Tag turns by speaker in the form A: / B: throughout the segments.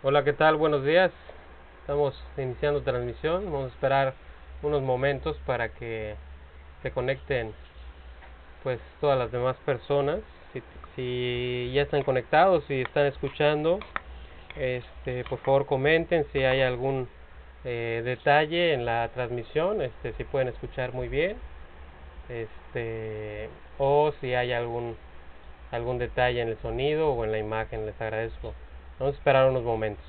A: Hola, ¿qué tal? Buenos días. Estamos iniciando transmisión. Vamos a esperar unos momentos para que se conecten pues todas las demás personas. Si ya están conectados, si están escuchando, por favor comenten si hay algún detalle en la transmisión, si pueden escuchar muy bien, o si hay algún detalle en el sonido o en la imagen. Les agradezco. Vamos a esperar unos momentos.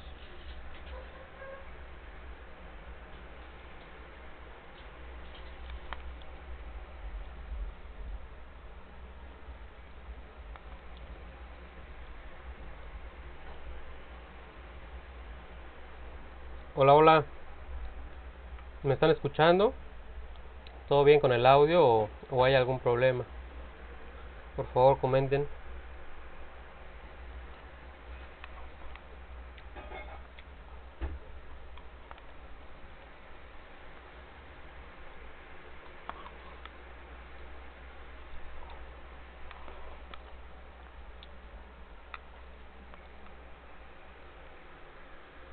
A: Hola, hola. ¿Me están escuchando? ¿Todo bien con el audio o hay algún problema? Por favor, comenten.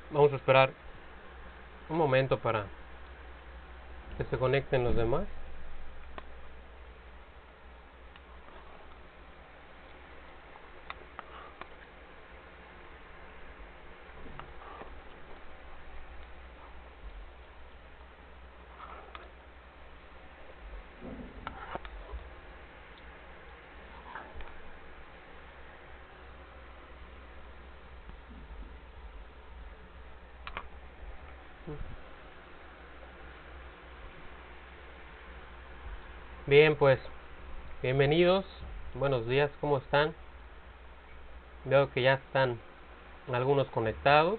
A: Vamos a esperar un momento para que se conecten los demás. Bien, pues bienvenidos. Buenos días, ¿cómo están? Veo que ya están algunos conectados.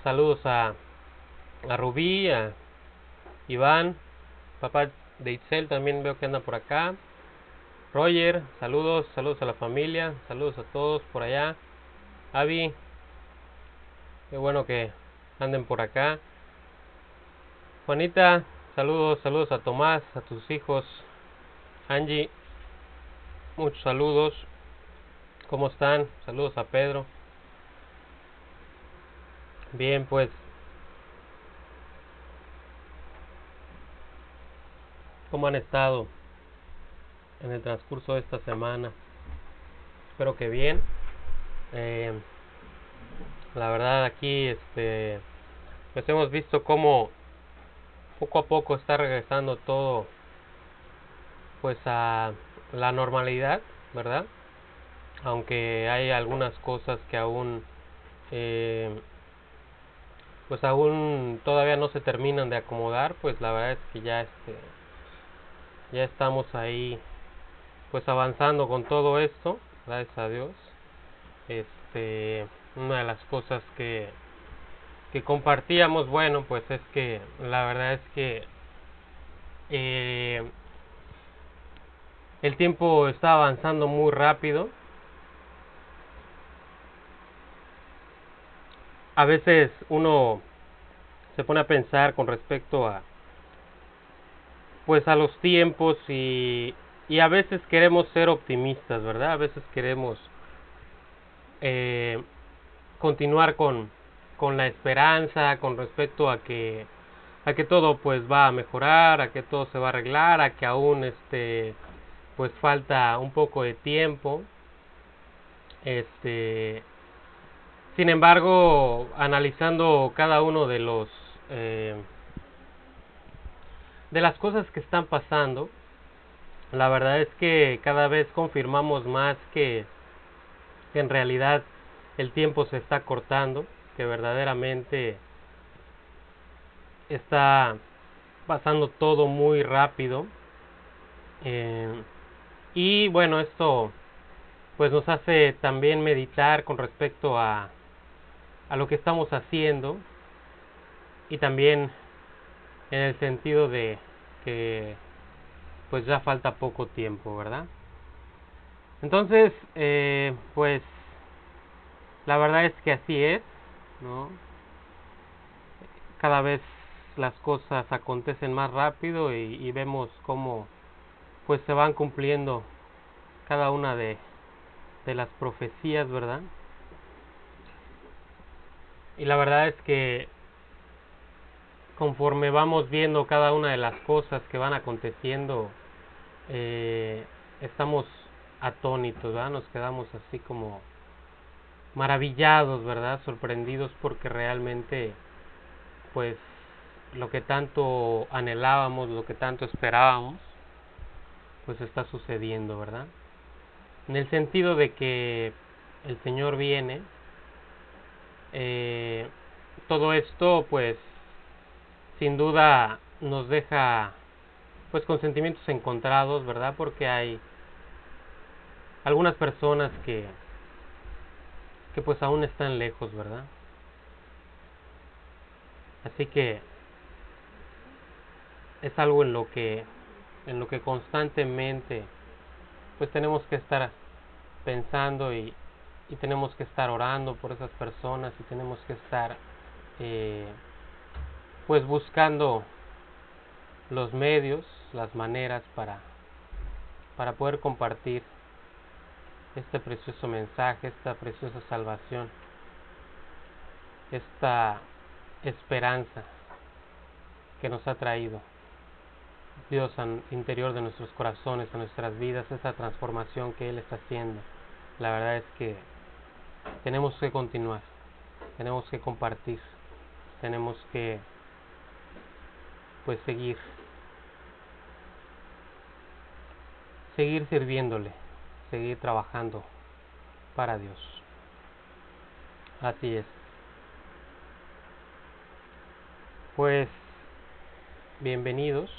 A: Saludos a Rubí, a Iván, papá de Itzel también veo que anda por acá. Roger, saludos a la familia, saludos a todos por allá. Avi, qué bueno que anden por acá. Juanita, saludos a Tomás, a tus hijos. Angie, muchos saludos. ¿Cómo están? Saludos a Pedro. Bien, pues, ¿cómo han estado en el transcurso de esta semana? Espero que bien. La verdad aquí, pues hemos visto cómo poco a poco está regresando todo, pues a la normalidad, ¿verdad? Aunque hay algunas cosas que aún, pues aún todavía no se terminan de acomodar, pues la verdad es que ya estamos ahí, pues avanzando con todo esto, gracias a Dios. Una de las cosas que compartíamos, bueno, pues es que la verdad es que eh, el tiempo está avanzando muy rápido. A veces uno se pone a pensar con respecto a, pues a los tiempos, y a veces queremos ser optimistas, ¿verdad? A veces queremos eh, continuar con la esperanza con respecto a que todo pues va a mejorar, a que todo se va a arreglar, a que aún pues falta un poco de tiempo. Sin embargo, analizando cada uno de las cosas que están pasando, la verdad es que cada vez confirmamos más que en realidad el tiempo se está cortando, que verdaderamente está pasando todo muy rápido. Y bueno, esto pues nos hace también meditar con respecto a lo que estamos haciendo, y también en el sentido de que pues ya falta poco tiempo, ¿verdad? Entonces, pues la verdad es que así es, ¿no? Cada vez las cosas acontecen más rápido, y vemos cómo pues se van cumpliendo cada una de las profecías, ¿verdad? Y la verdad es que conforme vamos viendo cada una de las cosas que van aconteciendo, estamos atónitos, ¿verdad? Nos quedamos así como maravillados, ¿verdad? Sorprendidos porque realmente, pues, lo que tanto anhelábamos, lo que tanto esperábamos, pues está sucediendo, ¿verdad? En el sentido de que el Señor viene, todo esto, pues, sin duda nos deja, pues, con sentimientos encontrados, ¿verdad? Porque hay algunas personas que pues aún están lejos, ¿verdad? Así que es algo en lo que constantemente pues tenemos que estar pensando y tenemos que estar orando por esas personas y tenemos que estar eh, pues buscando los medios, las maneras para poder compartir este precioso mensaje, esta preciosa salvación, esta esperanza que nos ha traído Dios al interior de nuestros corazones, a nuestras vidas, esa transformación que Él está haciendo. La verdad es que tenemos que continuar, tenemos que compartir, tenemos que pues seguir sirviéndole, seguir trabajando para Dios. Así es. Pues bienvenidos.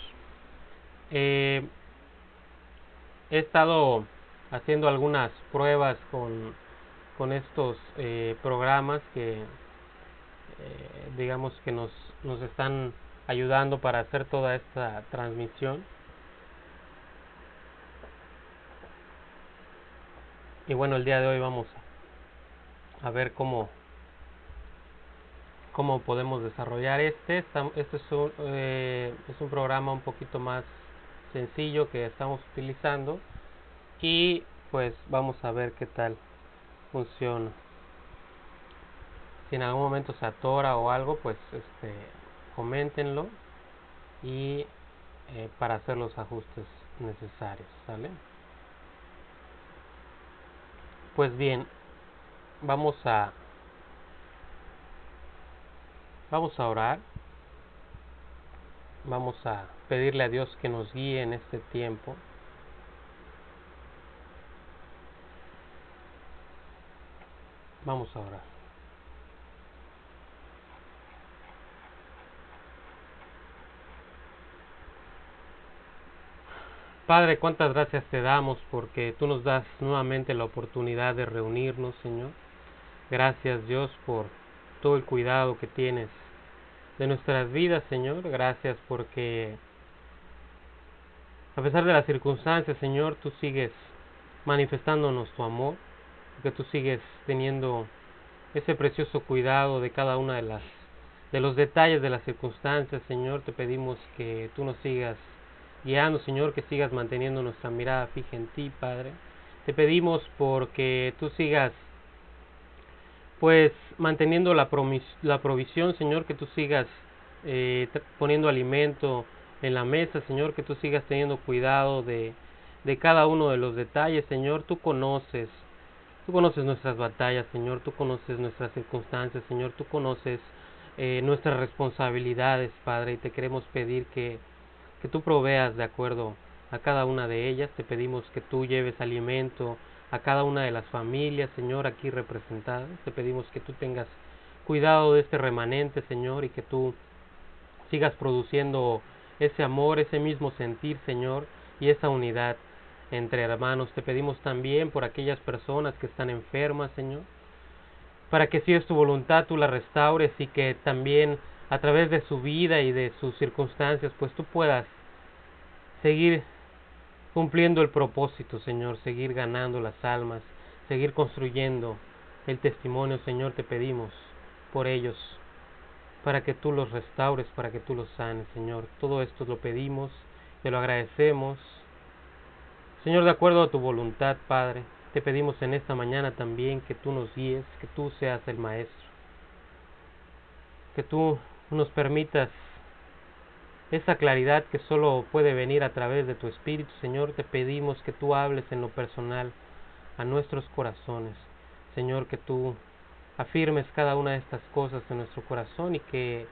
A: He estado haciendo algunas pruebas con estos programas que digamos que nos están ayudando para hacer toda esta transmisión. Y bueno, el día de hoy vamos a ver cómo podemos desarrollar este. Este es un programa un poquito más sencillo que estamos utilizando y pues vamos a ver qué tal funciona. Si en algún momento se atora o algo, pues coméntenlo y para hacer los ajustes necesarios, ¿sale? Pues bien, vamos a orar, vamos a pedirle a Dios que nos guíe en este tiempo. Vamos a orar. Padre, cuántas gracias te damos porque tú nos das nuevamente la oportunidad de reunirnos, Señor. Gracias, Dios, por todo el cuidado que tienes de nuestras vidas, Señor. Gracias porque a pesar de las circunstancias, Señor, tú sigues manifestándonos tu amor, porque tú sigues teniendo ese precioso cuidado de cada una de los detalles de las circunstancias, Señor. Te pedimos que tú nos sigas guiando, Señor, que sigas manteniendo nuestra mirada fija en ti, Padre. Te pedimos porque tú sigas pues manteniendo la provisión, Señor, que tú sigas poniendo alimento en la mesa, Señor, que tú sigas teniendo cuidado de cada uno de los detalles, Señor. Tú conoces nuestras batallas, Señor, tú conoces nuestras circunstancias, Señor, tú conoces nuestras responsabilidades, Padre, y te queremos pedir que tú proveas de acuerdo a cada una de ellas. Te pedimos que tú lleves alimento a cada una de las familias, Señor, aquí representadas. Te pedimos que tú tengas cuidado de este remanente, Señor, y que tú sigas produciendo ese amor, ese mismo sentir, Señor, y esa unidad entre hermanos. Te pedimos también por aquellas personas que están enfermas, Señor, para que si es tu voluntad tú la restaures y que también a través de su vida y de sus circunstancias pues tú puedas seguir cumpliendo el propósito, Señor, seguir ganando las almas, seguir construyendo el testimonio, Señor. Te pedimos por ellos, para que tú los restaures, para que tú los sanes, Señor. Todo esto lo pedimos, te lo agradecemos. Señor, de acuerdo a tu voluntad, Padre, te pedimos en esta mañana también que tú nos guíes, que tú seas el Maestro. que tú nos permitas esa claridad que solo puede venir a través de tu Espíritu. Señor, te pedimos que tú hables en lo personal a nuestros corazones. Señor, que tú afirmes cada una de estas cosas en nuestro corazón y que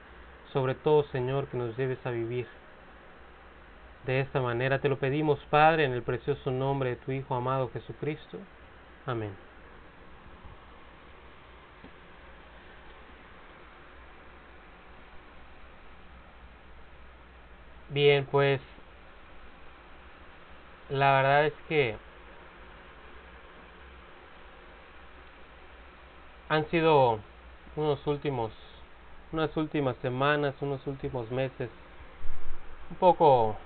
A: sobre todo, Señor, que nos lleves a vivir de esta manera. Te lo pedimos, Padre, en el precioso nombre de tu Hijo amado Jesucristo. Amén. Bien, pues la verdad es que han sido unas últimas semanas, unos últimos meses un poco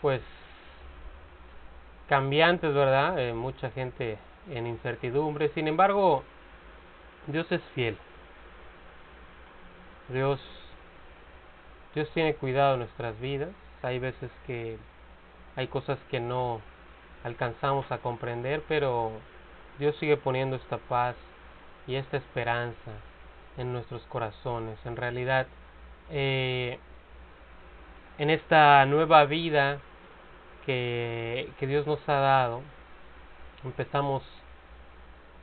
A: pues cambiantes, ¿verdad? Mucha gente en incertidumbre. Sin embargo, Dios es fiel. Dios tiene cuidado de nuestras vidas. Hay veces que hay cosas que no alcanzamos a comprender, pero Dios sigue poniendo esta paz y esta esperanza en nuestros corazones. En realidad, en esta nueva vida que Dios nos ha dado, empezamos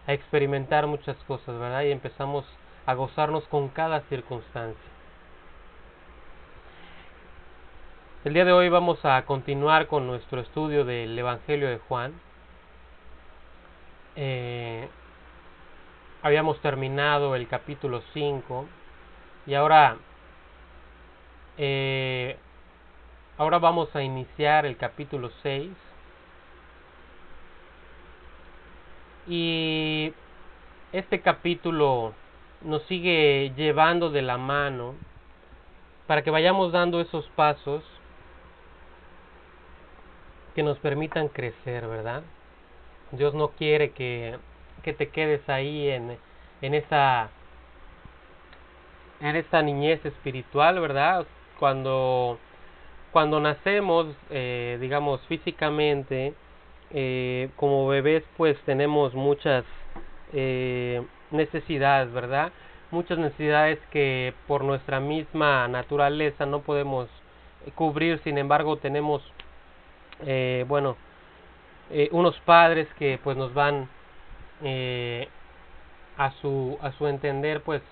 A: a experimentar muchas cosas, ¿verdad? Y empezamos a gozarnos con cada circunstancia. El día de hoy vamos a continuar con nuestro estudio del Evangelio de Juan. Habíamos terminado el capítulo 5 y ahora vamos a iniciar el capítulo 6. Y este capítulo nos sigue llevando de la mano para que vayamos dando esos pasos que nos permitan crecer, ¿verdad? Dios no quiere que te quedes ahí en esa niñez espiritual, ¿verdad? Cuando nacemos, digamos, físicamente, como bebés, pues tenemos muchas necesidades, ¿verdad? Muchas necesidades que por nuestra misma naturaleza no podemos cubrir. Sin embargo, tenemos unos padres que pues nos van a su entender pues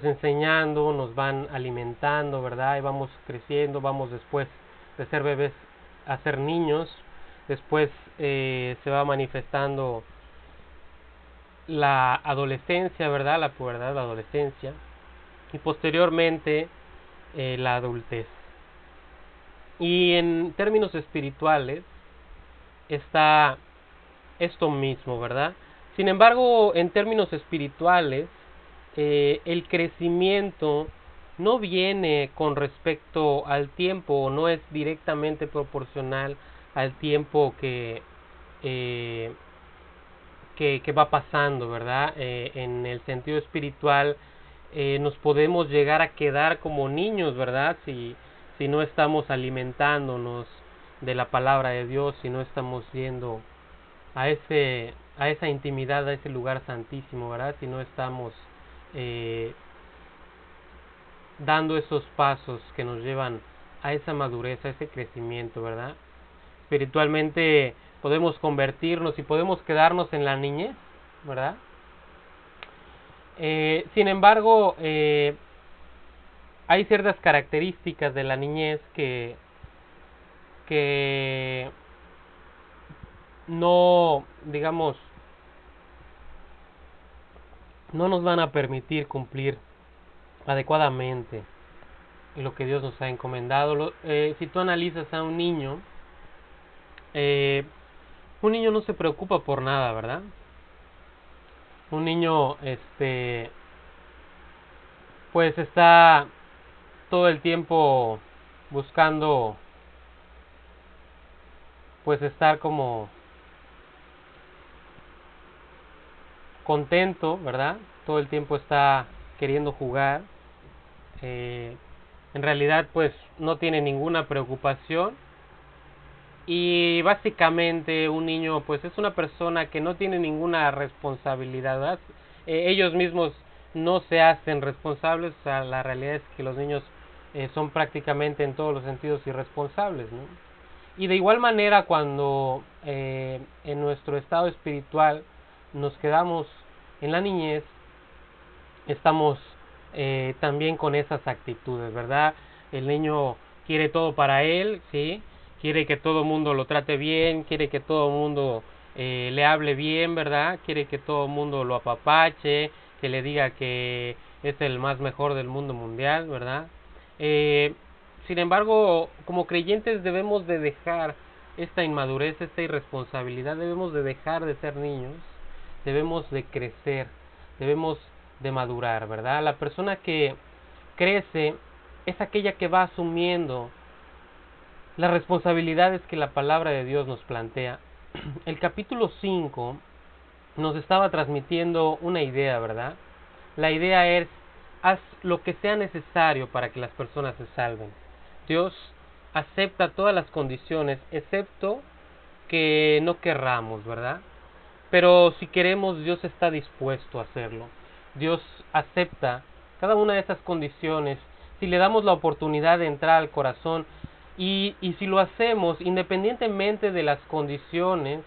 A: enseñando, nos van alimentando, ¿verdad? Y vamos creciendo, vamos después de ser bebés a ser niños. Después se va manifestando la adolescencia, ¿verdad? La pubertad, la adolescencia. Y posteriormente la adultez. Y en términos espirituales está esto mismo, ¿verdad? Sin embargo, en términos espirituales, el crecimiento no viene con respecto al tiempo, no es directamente proporcional al tiempo que va pasando, ¿verdad? En el sentido espiritual, nos podemos llegar a quedar como niños, ¿verdad? Si no estamos alimentándonos de la palabra de Dios, si no estamos yendo a esa intimidad, a ese lugar santísimo, ¿verdad? Si no estamos dando esos pasos que nos llevan a esa madurez, a ese crecimiento, ¿verdad? Espiritualmente podemos convertirnos y podemos quedarnos en la niñez, ¿verdad? Sin embargo, hay ciertas características de la niñez que no, digamos, no nos van a permitir cumplir adecuadamente lo que Dios nos ha encomendado. Si tú analizas a un niño no se preocupa por nada, ¿verdad? Un niño, pues está todo el tiempo buscando, pues estar como contento, ¿verdad? Todo el tiempo está queriendo jugar. En realidad, pues no tiene ninguna preocupación. Y básicamente un niño pues es una persona que no tiene ninguna responsabilidad, ¿verdad? Ellos mismos no se hacen responsables. O sea, la realidad es que los niños son prácticamente en todos los sentidos irresponsables, ¿no? Y de igual manera, cuando en nuestro estado espiritual nos quedamos en la niñez, estamos también con esas actitudes, ¿verdad? El niño quiere todo para él, ¿sí? Quiere que todo el mundo lo trate bien, quiere que todo el mundo le hable bien, ¿verdad? Quiere que todo el mundo lo apapache, que le diga que es el más mejor del mundo mundial, ¿verdad? Sin embargo, como creyentes debemos de dejar esta inmadurez, esta irresponsabilidad, debemos de dejar de ser niños, debemos de crecer, debemos de madurar, ¿verdad? La persona que crece es aquella que va asumiendo las responsabilidades que la palabra de Dios nos plantea. El capítulo 5 nos estaba transmitiendo una idea, ¿verdad? La idea es: haz lo que sea necesario para que las personas se salven. Dios acepta todas las condiciones, excepto que no querramos, ¿verdad? Pero si queremos, Dios está dispuesto a hacerlo. Dios acepta cada una de esas condiciones si le damos la oportunidad de entrar al corazón, y si lo hacemos independientemente de las condiciones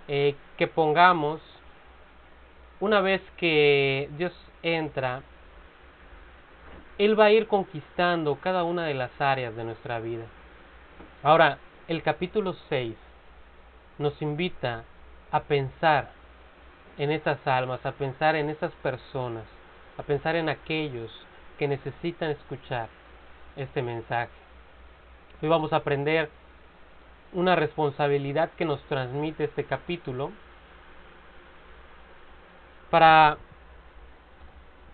A: que pongamos. Una vez que Dios entra, Él va a ir conquistando cada una de las áreas de nuestra vida. Ahora, el capítulo 6 nos invita a pensar en esas almas, a pensar en esas personas, a pensar en aquellos que necesitan escuchar este mensaje. Hoy vamos a aprender una responsabilidad que nos transmite este capítulo para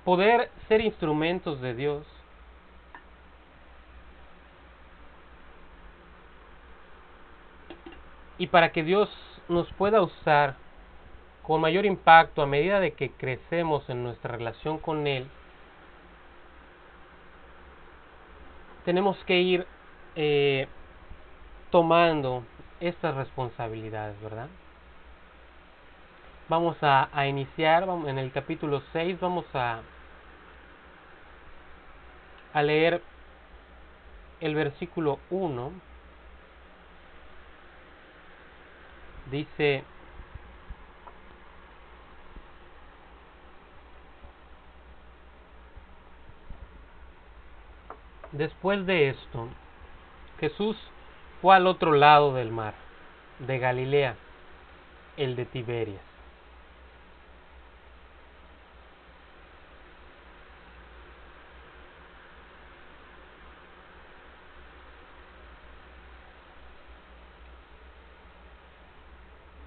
A: poder ser instrumentos de Dios. Y para que Dios nos pueda usar con mayor impacto a medida de que crecemos en nuestra relación con Él, tenemos que ir tomando estas responsabilidades, ¿verdad? Vamos a iniciar en el capítulo 6, vamos a leer el versículo 1. Dice: después de esto, Jesús fue al otro lado del mar, de Galilea, el de Tiberias.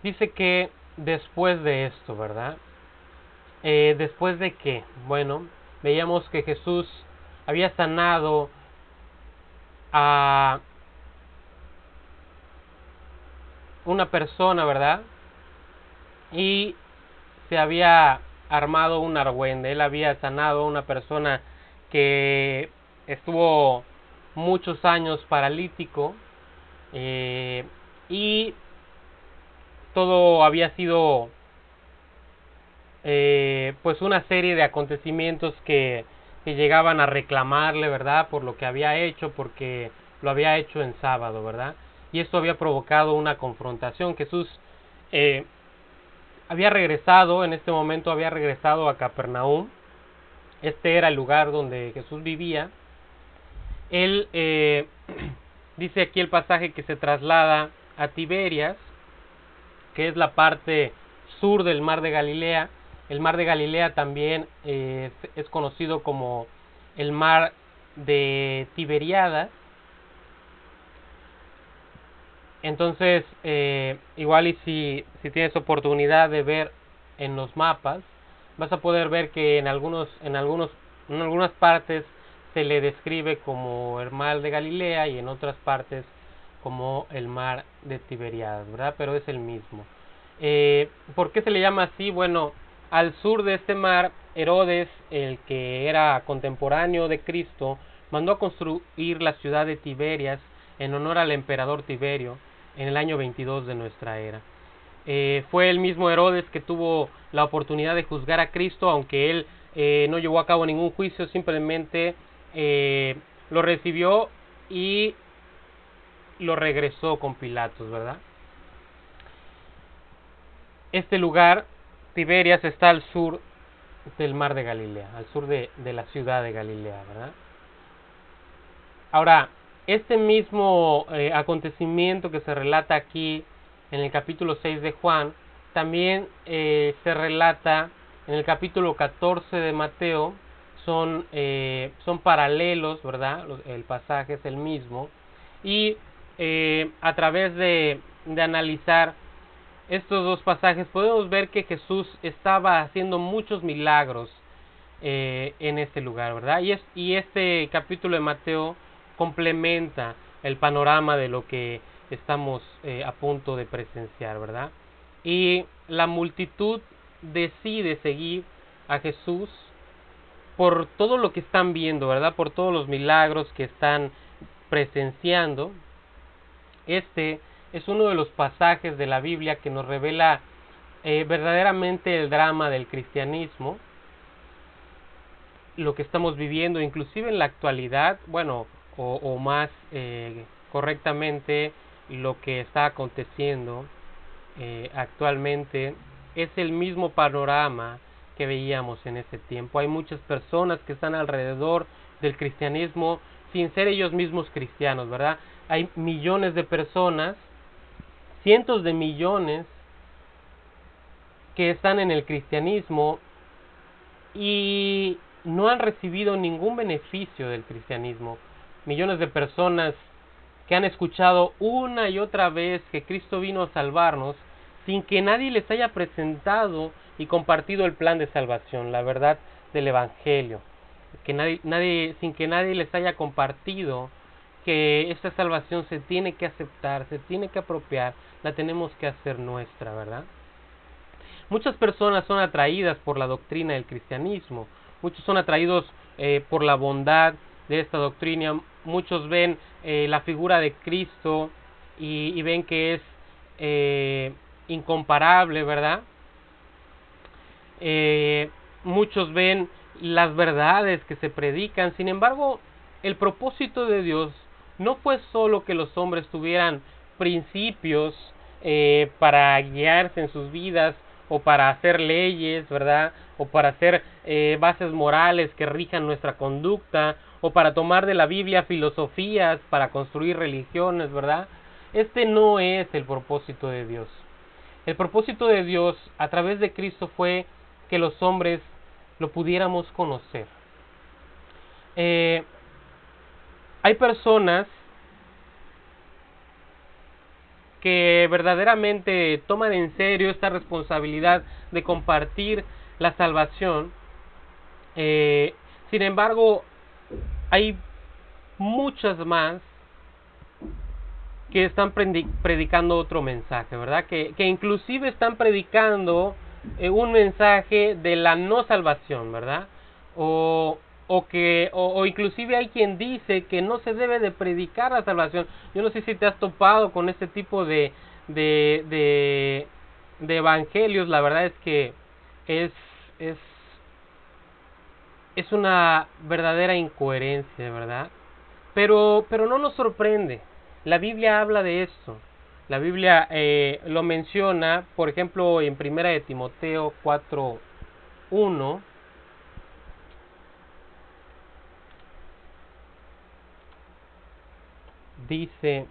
A: Dice que después de esto, ¿verdad? ¿Después de qué? Bueno, veíamos que Jesús había sanado a una persona, ¿verdad? Y se había armado un argüende. Él había sanado a una persona que estuvo muchos años paralítico, y todo había sido pues una serie de acontecimientos que llegaban a reclamarle, ¿verdad? Por lo que había hecho, porque lo había hecho en sábado, ¿verdad? Y esto había provocado una confrontación. Jesús había regresado, en este momento había regresado a Capernaum. Este era el lugar donde Jesús vivía. Él dice aquí el pasaje que se traslada a Tiberias, que es la parte sur del mar de Galilea. El mar de Galilea también es conocido como el mar de Tiberiadas. Entonces, igual y si tienes oportunidad de ver en los mapas, vas a poder ver que en algunas partes se le describe como el mar de Galilea y en otras partes como el mar de Tiberiadas, ¿verdad? Pero es el mismo. ¿Por qué se le llama así? Bueno, al sur de este mar, Herodes, el que era contemporáneo de Cristo, mandó a construir la ciudad de Tiberias en honor al emperador Tiberio en el año 22 de nuestra era. Fue el mismo Herodes que tuvo la oportunidad de juzgar a Cristo, aunque él no llevó a cabo ningún juicio, simplemente lo recibió y lo regresó con Pilatos, ¿verdad? Este lugar, Tiberias, está al sur del mar de Galilea, al sur de la ciudad de Galilea, ¿verdad? Ahora, este mismo acontecimiento que se relata aquí en el capítulo 6 de Juan, también se relata en el capítulo 14 de Mateo. Son paralelos, ¿verdad? El pasaje es el mismo. Y a través de analizar estos dos pasajes podemos ver que Jesús estaba haciendo muchos milagros en este lugar, ¿verdad? Y este capítulo de Mateo complementa el panorama de lo que estamos a punto de presenciar, ¿verdad? Y la multitud decide seguir a Jesús por todo lo que están viendo, ¿verdad? Por todos los milagros que están presenciando. Este es uno de los pasajes de la Biblia que nos revela verdaderamente el drama del cristianismo, lo que estamos viviendo, inclusive en la actualidad, bueno, o más correctamente, lo que está aconteciendo actualmente es el mismo panorama que veíamos en ese tiempo. Hay muchas personas que están alrededor del cristianismo sin ser ellos mismos cristianos, ¿verdad? Hay millones de personas, cientos de millones, que están en el cristianismo y no han recibido ningún beneficio del cristianismo. Millones de personas que han escuchado una y otra vez que Cristo vino a salvarnos sin que nadie les haya presentado y compartido el plan de salvación, la verdad del Evangelio. Sin que nadie les haya compartido que esta salvación se tiene que aceptar, se tiene que apropiar, la tenemos que hacer nuestra, ¿verdad? Muchas personas son atraídas por la doctrina del cristianismo, muchos son atraídos por la bondad de esta doctrina, muchos ven la figura de Cristo y ven que es incomparable, ¿verdad? Muchos ven las verdades que se predican. Sin embargo, el propósito de Dios no fue solo que los hombres tuvieran principios para guiarse en sus vidas, o para hacer leyes, ¿verdad? O para hacer bases morales que rijan nuestra conducta, o para tomar de la Biblia filosofías para construir religiones, ¿verdad? Este no es el propósito de Dios. El propósito de Dios a través de Cristo fue que los hombres lo pudiéramos conocer. Hay personas que verdaderamente toman en serio esta responsabilidad de compartir la salvación. Sin embargo, hay muchas más que están predicando otro mensaje, ¿verdad? Que inclusive están predicando un mensaje de la no salvación, ¿verdad? O inclusive hay quien dice que no se debe de predicar la salvación. Yo no sé si te has topado con este tipo de evangelios. La verdad es que es una verdadera incoherencia, ¿verdad? Pero no nos sorprende. La Biblia habla de esto. La Biblia lo menciona, por ejemplo, en 1 de Timoteo 4:1. Dice: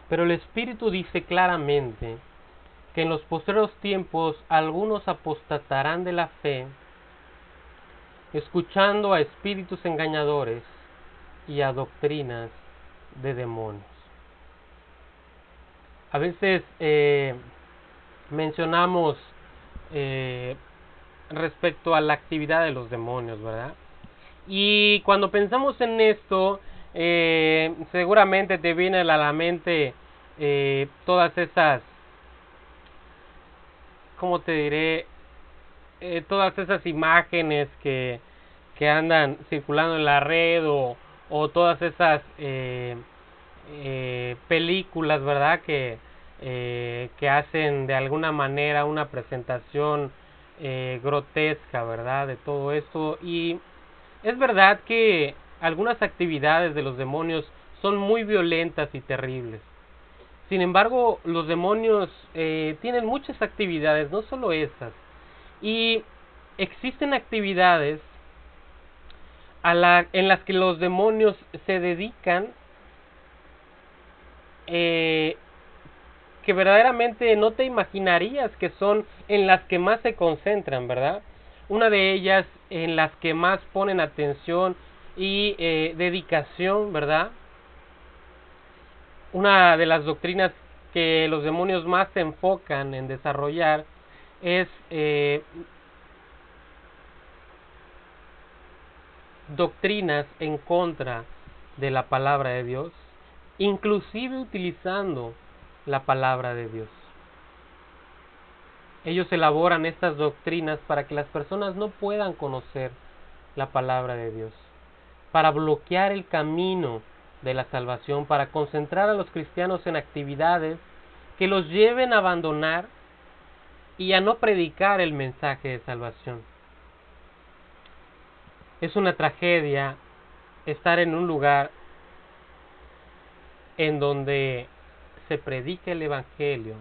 A: pero el Espíritu dice claramente que en los postreros tiempos algunos apostatarán de la fe, escuchando a espíritus engañadores y a doctrinas de demonios. A veces mencionamos respecto a la actividad de los demonios, ¿verdad? Y cuando pensamos en esto, seguramente te viene a la mente todas esas, ¿cómo te diré? Todas esas imágenes que andan circulando en la red, o todas esas películas, ¿verdad? Que que hacen de alguna manera una presentación grotesca, ¿verdad? De todo esto. Y es verdad que algunas actividades de los demonios son muy violentas y terribles. Sin embargo, los demonios tienen muchas actividades, no solo esas. Y existen actividades en las que los demonios se dedican que verdaderamente no te imaginarías que son en las que más se concentran, ¿verdad? Una de ellas en las que más ponen atención y dedicación, ¿verdad? Una de las doctrinas que los demonios más se enfocan en desarrollar es doctrinas en contra de la palabra de Dios, inclusive utilizando la palabra de Dios. Ellos elaboran estas doctrinas para que las personas no puedan conocer la palabra de Dios, para bloquear el camino de la salvación, para concentrar a los cristianos en actividades que los lleven a abandonar y a no predicar el mensaje de salvación. Es una tragedia estar en un lugar en donde se predica el evangelio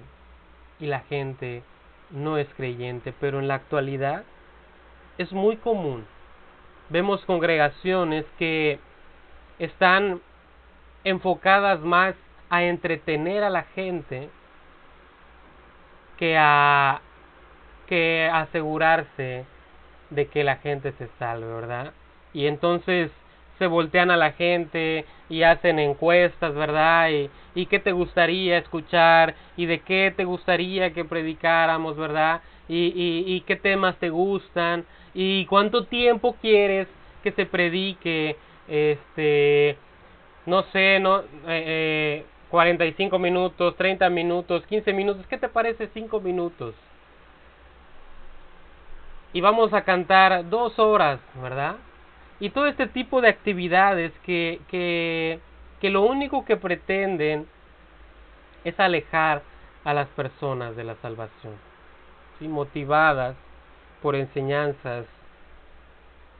A: y la gente no es creyente, pero en la actualidad es muy común. Vemos congregaciones que están enfocadas más a entretener a la gente que a asegurarse de que la gente se salve, ¿verdad? Y entonces se voltean a la gente y hacen encuestas, ¿verdad? Y qué te gustaría escuchar y de qué te gustaría que predicáramos, ¿verdad? Y qué temas te gustan y cuánto tiempo quieres que se predique, no sé, 45 minutos, 30 minutos, 15 minutos, ¿qué te parece 5 minutos? Y vamos a cantar 2 horas, ¿verdad? Y todo este tipo de actividades que lo único que pretenden es alejar a las personas de la salvación, ¿sí? Motivadas por enseñanzas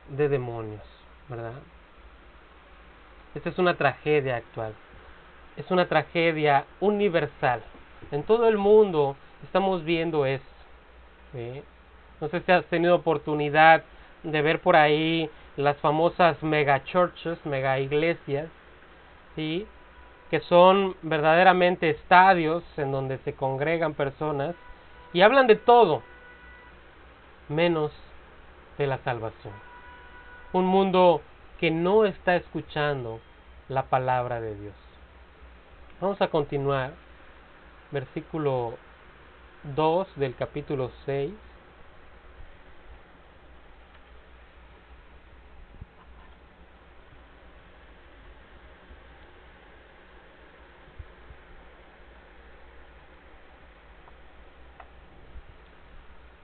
A: de demonios, ¿verdad? Esta es una tragedia actual, es una tragedia universal. En todo el mundo estamos viendo esto, ¿sí? No sé si has tenido oportunidad de ver por ahí las famosas mega churches, mega iglesias, ¿sí? Que son verdaderamente estadios en donde se congregan personas y hablan de todo, menos de la salvación. Un mundo que no está escuchando la palabra de Dios. Vamos a continuar, versículo 2 del capítulo 6.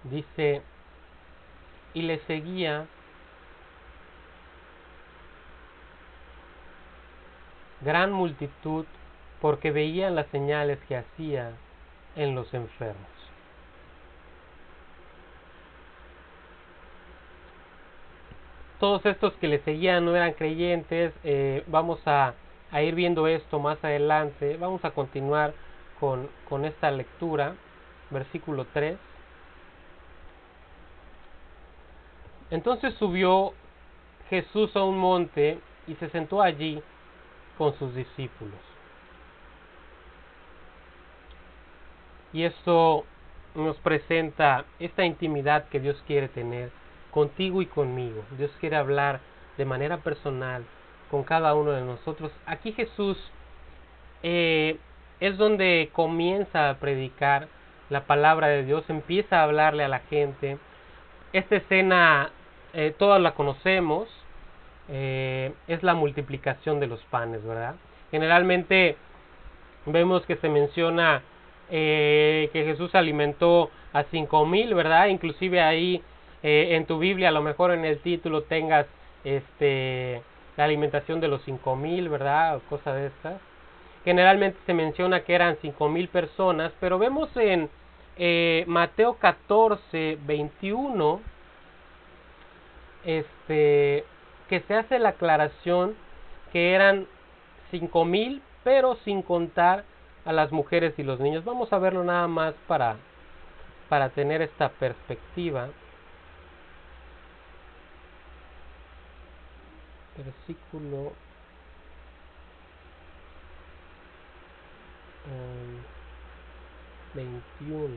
A: Dice, y le seguía gran multitud porque veían las señales que hacía en los enfermos. Todos estos que le seguían no eran creyentes. Vamos a ir viendo esto más adelante. Vamos a continuar con esta lectura, versículo 3. Entonces subió Jesús a un monte y se sentó allí con sus discípulos. Y esto nos presenta esta intimidad que Dios quiere tener contigo y conmigo. Dios quiere hablar de manera personal con cada uno de nosotros. Aquí Jesús es donde comienza a predicar la palabra de Dios, empieza a hablarle a la gente. Esta escena todas la conocemos, es la multiplicación de los panes, ¿verdad? Generalmente vemos que se menciona que Jesús alimentó a 5,000, ¿verdad? Inclusive ahí en tu Biblia, a lo mejor en el título tengas la alimentación de los 5,000, ¿verdad? O cosas de estas. Generalmente se menciona que eran 5,000 personas, pero vemos en Mateo 14, 21, que se hace la aclaración que eran 5,000, pero sin contar a las mujeres y los niños. Vamos a verlo nada más para tener esta perspectiva. Versículo 21.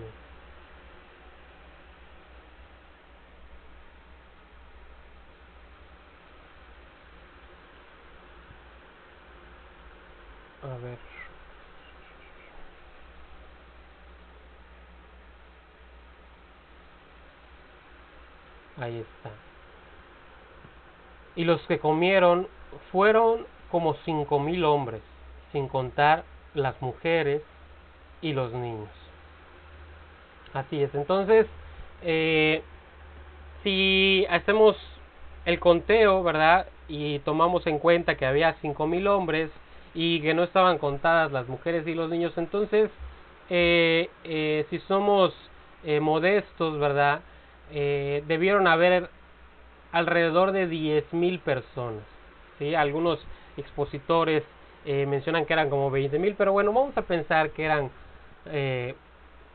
A: A ver. Ahí está. Y los que comieron fueron como 5,000 hombres, sin contar las mujeres y los niños. Así es. Entonces, si hacemos el conteo, ¿verdad? Y tomamos en cuenta que había 5,000 hombres y que no estaban contadas las mujeres y los niños, entonces, si somos modestos, ¿verdad? Debieron haber alrededor de 10,000 personas, ¿sí? Algunos expositores mencionan que eran como 20,000, pero bueno, vamos a pensar que eran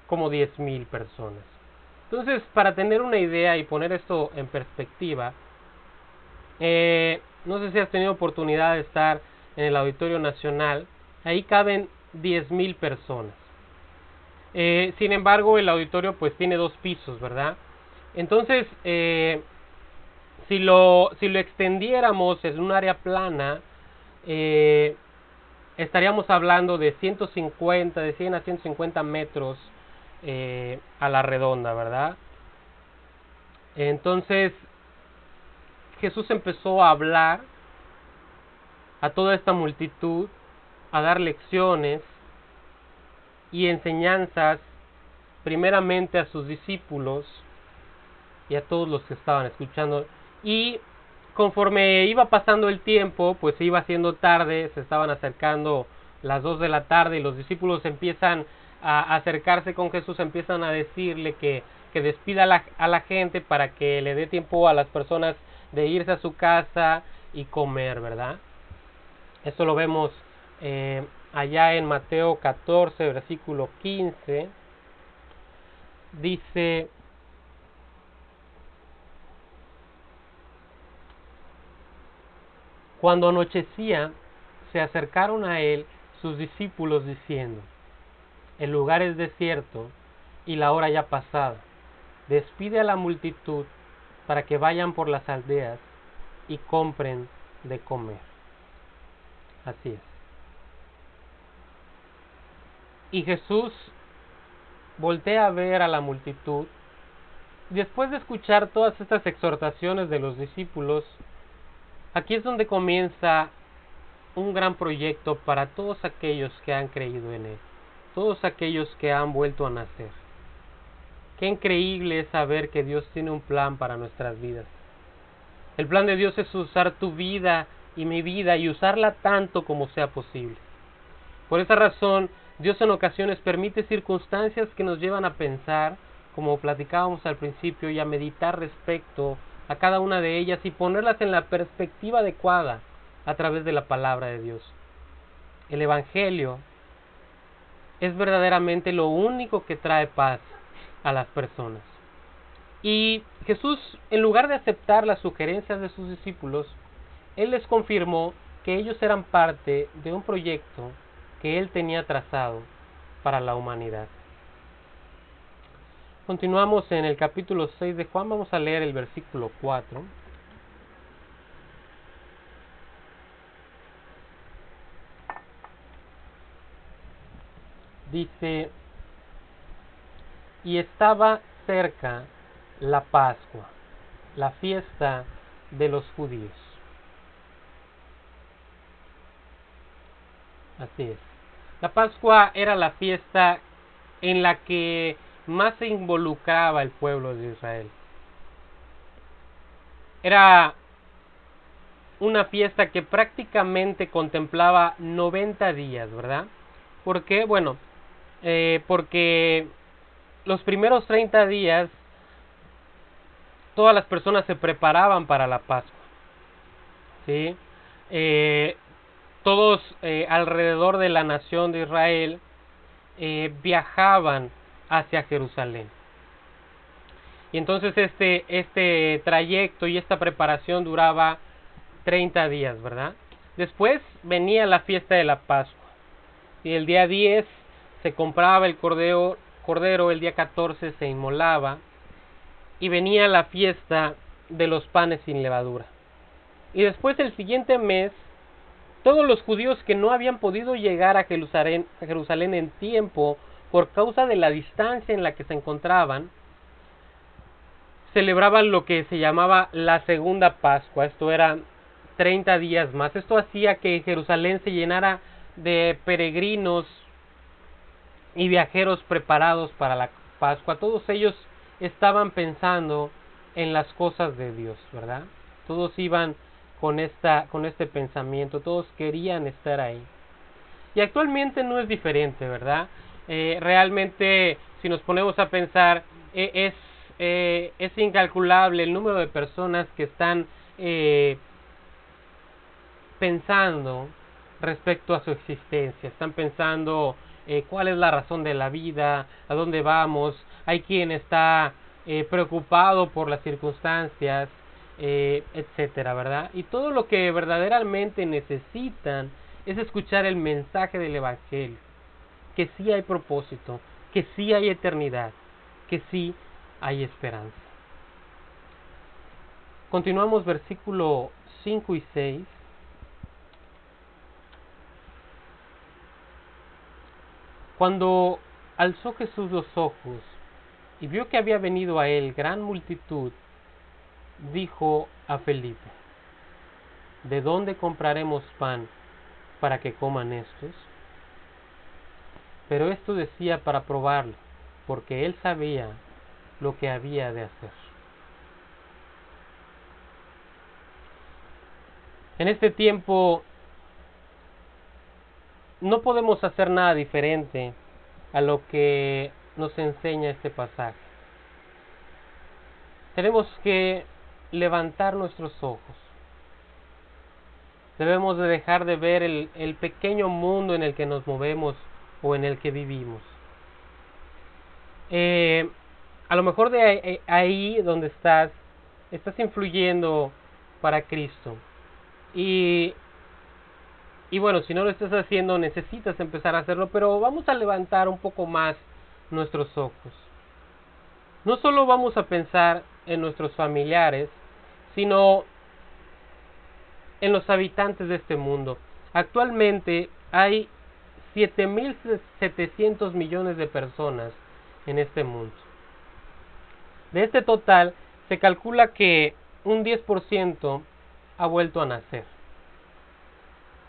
A: como 10,000 personas. Entonces, para tener una idea y poner esto en perspectiva, no sé si has tenido oportunidad de estar en el Auditorio Nacional. Ahí caben 10,000 personas. Sin embargo, el auditorio pues tiene 2 pisos, ¿verdad? Entonces, si lo extendiéramos en un área plana, estaríamos hablando de 150, de 100 a 150 metros a la redonda, ¿verdad? Entonces, Jesús empezó a hablar a toda esta multitud, a dar lecciones y enseñanzas, primeramente a sus discípulos y a todos los que estaban escuchando. Y conforme iba pasando el tiempo, pues se iba haciendo tarde, se estaban acercando las 2 de la tarde y los discípulos empiezan a acercarse con Jesús, empiezan a decirle que despida a la gente para que le dé tiempo a las personas de irse a su casa y comer, ¿verdad? Esto lo vemos allá en Mateo 14, versículo 15. Dice: cuando anochecía, se acercaron a él sus discípulos diciendo: el lugar es desierto y la hora ya pasada. Despide a la multitud para que vayan por las aldeas y compren de comer. Así es. Y Jesús voltea a ver a la multitud. Después de escuchar todas estas exhortaciones de los discípulos, aquí es donde comienza un gran proyecto para todos aquellos que han creído en Él, todos aquellos que han vuelto a nacer. Qué increíble es saber que Dios tiene un plan para nuestras vidas. El plan de Dios es usar tu vida y mi vida y usarla tanto como sea posible. Por esa razón, Dios en ocasiones permite circunstancias que nos llevan a pensar, como platicábamos al principio, y a meditar respecto a cada una de ellas y ponerlas en la perspectiva adecuada a través de la palabra de Dios. El Evangelio es verdaderamente lo único que trae paz a las personas. Y Jesús, en lugar de aceptar las sugerencias de sus discípulos, Él les confirmó que ellos eran parte de un proyecto que Él tenía trazado para la humanidad. Continuamos en el capítulo 6 de Juan, vamos a leer el versículo 4. Dice: y estaba cerca la Pascua, la fiesta de los judíos. Así es. La Pascua era la fiesta en la que más se involucraba el pueblo de Israel. Era una fiesta que prácticamente contemplaba 90 días, ¿verdad? ¿Por qué? Bueno, porque los primeros 30 días todas las personas se preparaban para la Pascua, ¿sí? Eh, Todos alrededor de la nación de Israel viajaban hacia Jerusalén. Y entonces este trayecto y esta preparación duraba 30 días, ¿verdad? Después venía la fiesta de la Pascua. Y el día 10 se compraba el cordero, el día 14 se inmolaba. Y venía la fiesta de los panes sin levadura. Y después el siguiente mes, todos los judíos que no habían podido llegar a Jerusalén en tiempo por causa de la distancia en la que se encontraban, celebraban lo que se llamaba la segunda Pascua. Esto era 30 días más. Esto hacía que Jerusalén se llenara de peregrinos y viajeros preparados para la Pascua. Todos ellos estaban pensando en las cosas de Dios, ¿verdad? Todos iban con este pensamiento, todos querían estar ahí. Y actualmente no es diferente, ¿verdad? Realmente, si nos ponemos a pensar, es incalculable el número de personas que están pensando respecto a su existencia. Están pensando cuál es la razón de la vida, a dónde vamos. Hay quien está preocupado por las circunstancias, etcétera, ¿verdad? Y todo lo que verdaderamente necesitan es escuchar el mensaje del Evangelio, que sí hay propósito, que sí hay eternidad, que sí hay esperanza. Continuamos versículo 5 y 6. Cuando alzó Jesús los ojos y vio que había venido a él gran multitud, dijo a Felipe: ¿de dónde compraremos pan para que coman estos? Pero esto decía para probarlo, porque él sabía lo que había de hacer. En este tiempo no podemos hacer nada diferente a lo que nos enseña este pasaje. Tenemos que levantar nuestros ojos. Debemos de dejar de ver el pequeño mundo en el que nos movemos o en el que vivimos. A lo mejor de ahí donde estás influyendo para Cristo. Y bueno, si no lo estás haciendo, necesitas empezar a hacerlo, pero vamos a levantar un poco más nuestros ojos. No solo vamos a pensar en nuestros familiares, sino en los habitantes de este mundo. Actualmente hay 7.700 millones de personas en este mundo. De este total, se calcula que un 10% ha vuelto a nacer.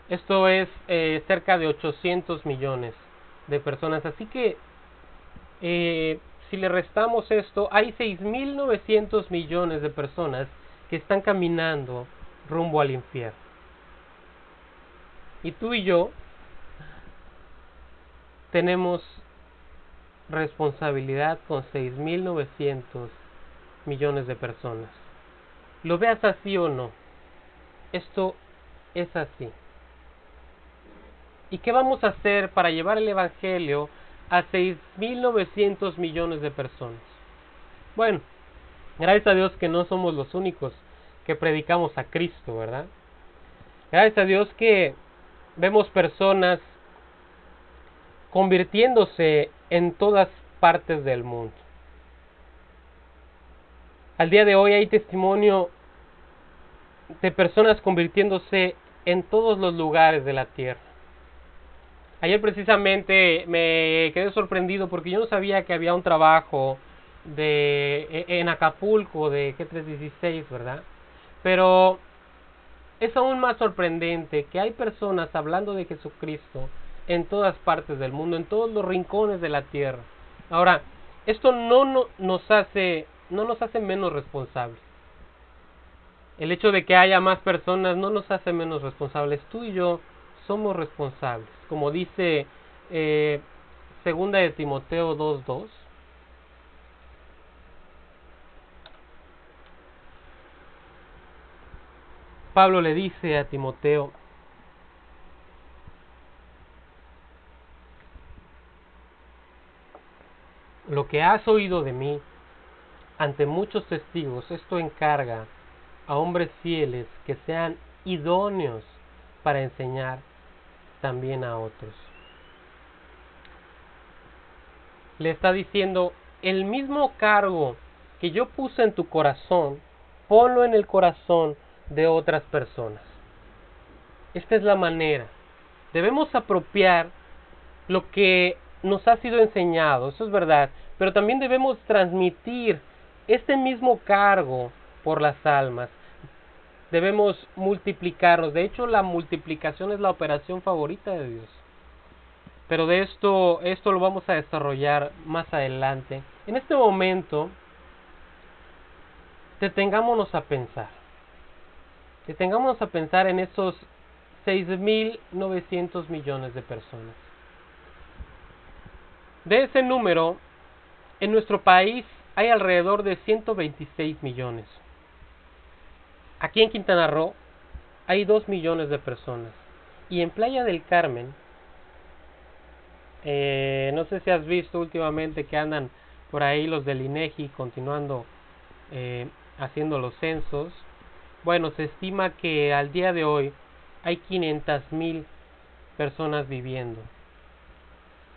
A: Esto es cerca de 800 millones de personas. Así que si le restamos esto, hay 6.900 millones de personas que están caminando rumbo al infierno. Y tú y yo tenemos responsabilidad con 6.900 millones de personas. Lo veas así o no, esto es así. ¿Y qué vamos a hacer para llevar el Evangelio a 6.900 millones de personas? Bueno, gracias a Dios que no somos los únicos que predicamos a Cristo, ¿verdad? Gracias a Dios que vemos personas convirtiéndose en todas partes del mundo. Al día de hoy hay testimonio de personas convirtiéndose en todos los lugares de la tierra. Ayer precisamente me quedé sorprendido porque yo no sabía que había un trabajo en Acapulco de G316, ¿verdad? Pero es aún más sorprendente que hay personas hablando de Jesucristo en todas partes del mundo, en todos los rincones de la tierra. Ahora, esto no nos hace menos responsables. El hecho de que haya más personas no nos hace menos responsables. Tú y yo somos responsables. Como dice segunda de Timoteo 2:2. Pablo le dice a Timoteo: lo que has oído de mí ante muchos testigos, esto encarga a hombres fieles que sean idóneos para enseñar también a otros. Le está diciendo: el mismo cargo que yo puse en tu corazón, ponlo en el corazón de otras personas. Esta es la manera. Debemos apropiar lo que nos ha sido enseñado, eso es verdad, pero también debemos transmitir este mismo cargo por las almas. Debemos multiplicarnos. De hecho, la multiplicación es la operación favorita de Dios. Pero de esto lo vamos a desarrollar más adelante. En este momento, detengámonos a pensar. Detengámonos a pensar en esos 6.900 millones de personas. De ese número, en nuestro país hay alrededor de 126 millones. Aquí en Quintana Roo hay 2 millones de personas. Y en Playa del Carmen, no sé si has visto últimamente que andan por ahí los del INEGI continuando haciendo los censos. Bueno, se estima que al día de hoy hay 500,000 personas viviendo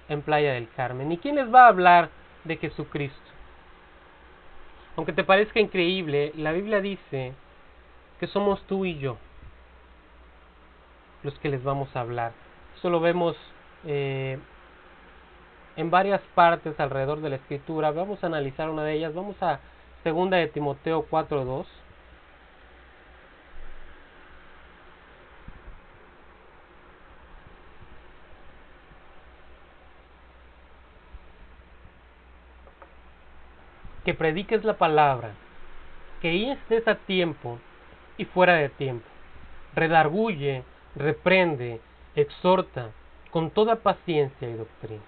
A: en Playa del Carmen. ¿Y quién les va a hablar de Jesucristo? Aunque te parezca increíble, la Biblia dice que somos tú y yo los que les vamos a hablar. Eso lo vemos en varias partes alrededor de la Escritura. Vamos a analizar una de ellas. Vamos a 2 de Timoteo 4:2. Que prediques la palabra, que estés a tiempo y fuera de tiempo. Redarguye, reprende, exhorta con toda paciencia y doctrina.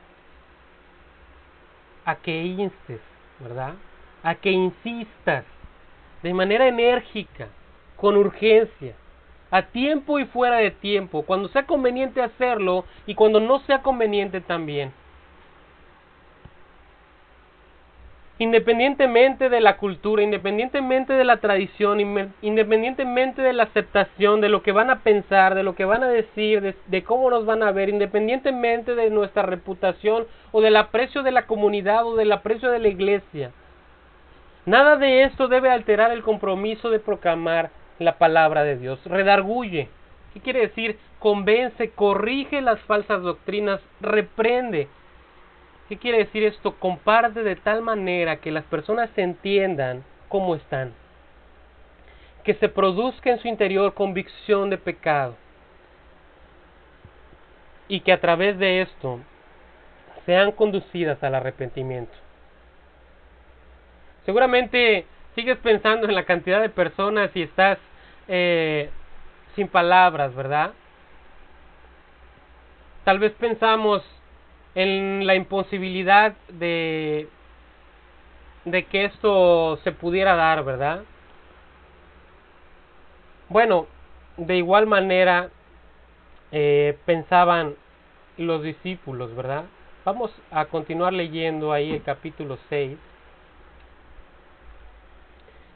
A: A que instes, ¿verdad? A que insistas de manera enérgica, con urgencia, a tiempo y fuera de tiempo, cuando sea conveniente hacerlo y cuando no sea conveniente también. Independientemente de la cultura, independientemente de la tradición, independientemente de la aceptación, de lo que van a pensar, de lo que van a decir, de cómo nos van a ver, independientemente de nuestra reputación o del aprecio de la comunidad o del aprecio de la iglesia. Nada de esto debe alterar el compromiso de proclamar la palabra de Dios. Redarguye. ¿Qué quiere decir? Convence, corrige las falsas doctrinas, reprende. ¿Qué quiere decir esto? Comparte de tal manera que las personas entiendan cómo están. Que se produzca en su interior convicción de pecado. Y que a través de esto sean conducidas al arrepentimiento. Seguramente sigues pensando en la cantidad de personas y estás sin palabras, ¿verdad? Tal vez pensamos en la imposibilidad de que esto se pudiera dar, ¿verdad? Bueno, de igual manera pensaban los discípulos, ¿verdad? Vamos a continuar leyendo ahí el capítulo 6.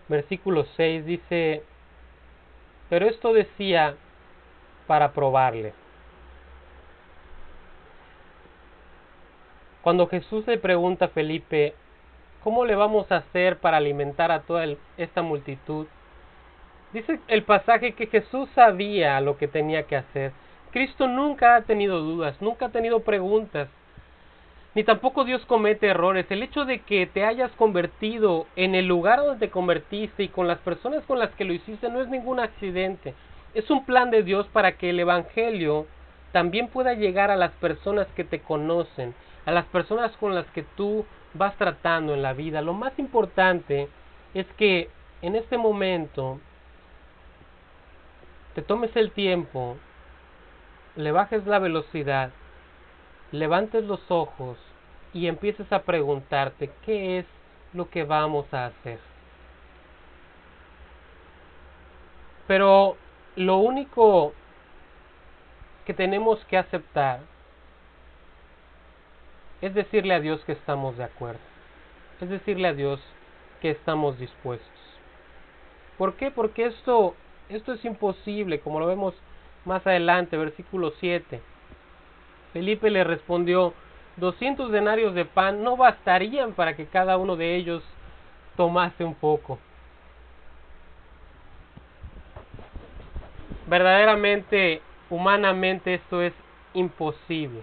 A: Versículo 6 dice: pero esto decía para probarle. Cuando Jesús le pregunta a Felipe: ¿cómo le vamos a hacer para alimentar a toda esta multitud? Dice el pasaje que Jesús sabía lo que tenía que hacer. Cristo nunca ha tenido dudas, nunca ha tenido preguntas, ni tampoco Dios comete errores. El hecho de que te hayas convertido en el lugar donde te convertiste y con las personas con las que lo hiciste no es ningún accidente. Es un plan de Dios para que el Evangelio también pueda llegar a las personas que te conocen, a las personas con las que tú vas tratando en la vida. Lo más importante es que en este momento te tomes el tiempo, le bajes la velocidad, levantes los ojos y empieces a preguntarte qué es lo que vamos a hacer. Pero lo único que tenemos que aceptar es decirle a Dios que estamos de acuerdo. Es decirle a Dios que estamos dispuestos. ¿Por qué? Porque esto es imposible, como lo vemos más adelante, versículo 7. Felipe le respondió, 200 denarios de pan no bastarían para que cada uno de ellos tomase un poco. Verdaderamente, humanamente, esto es imposible.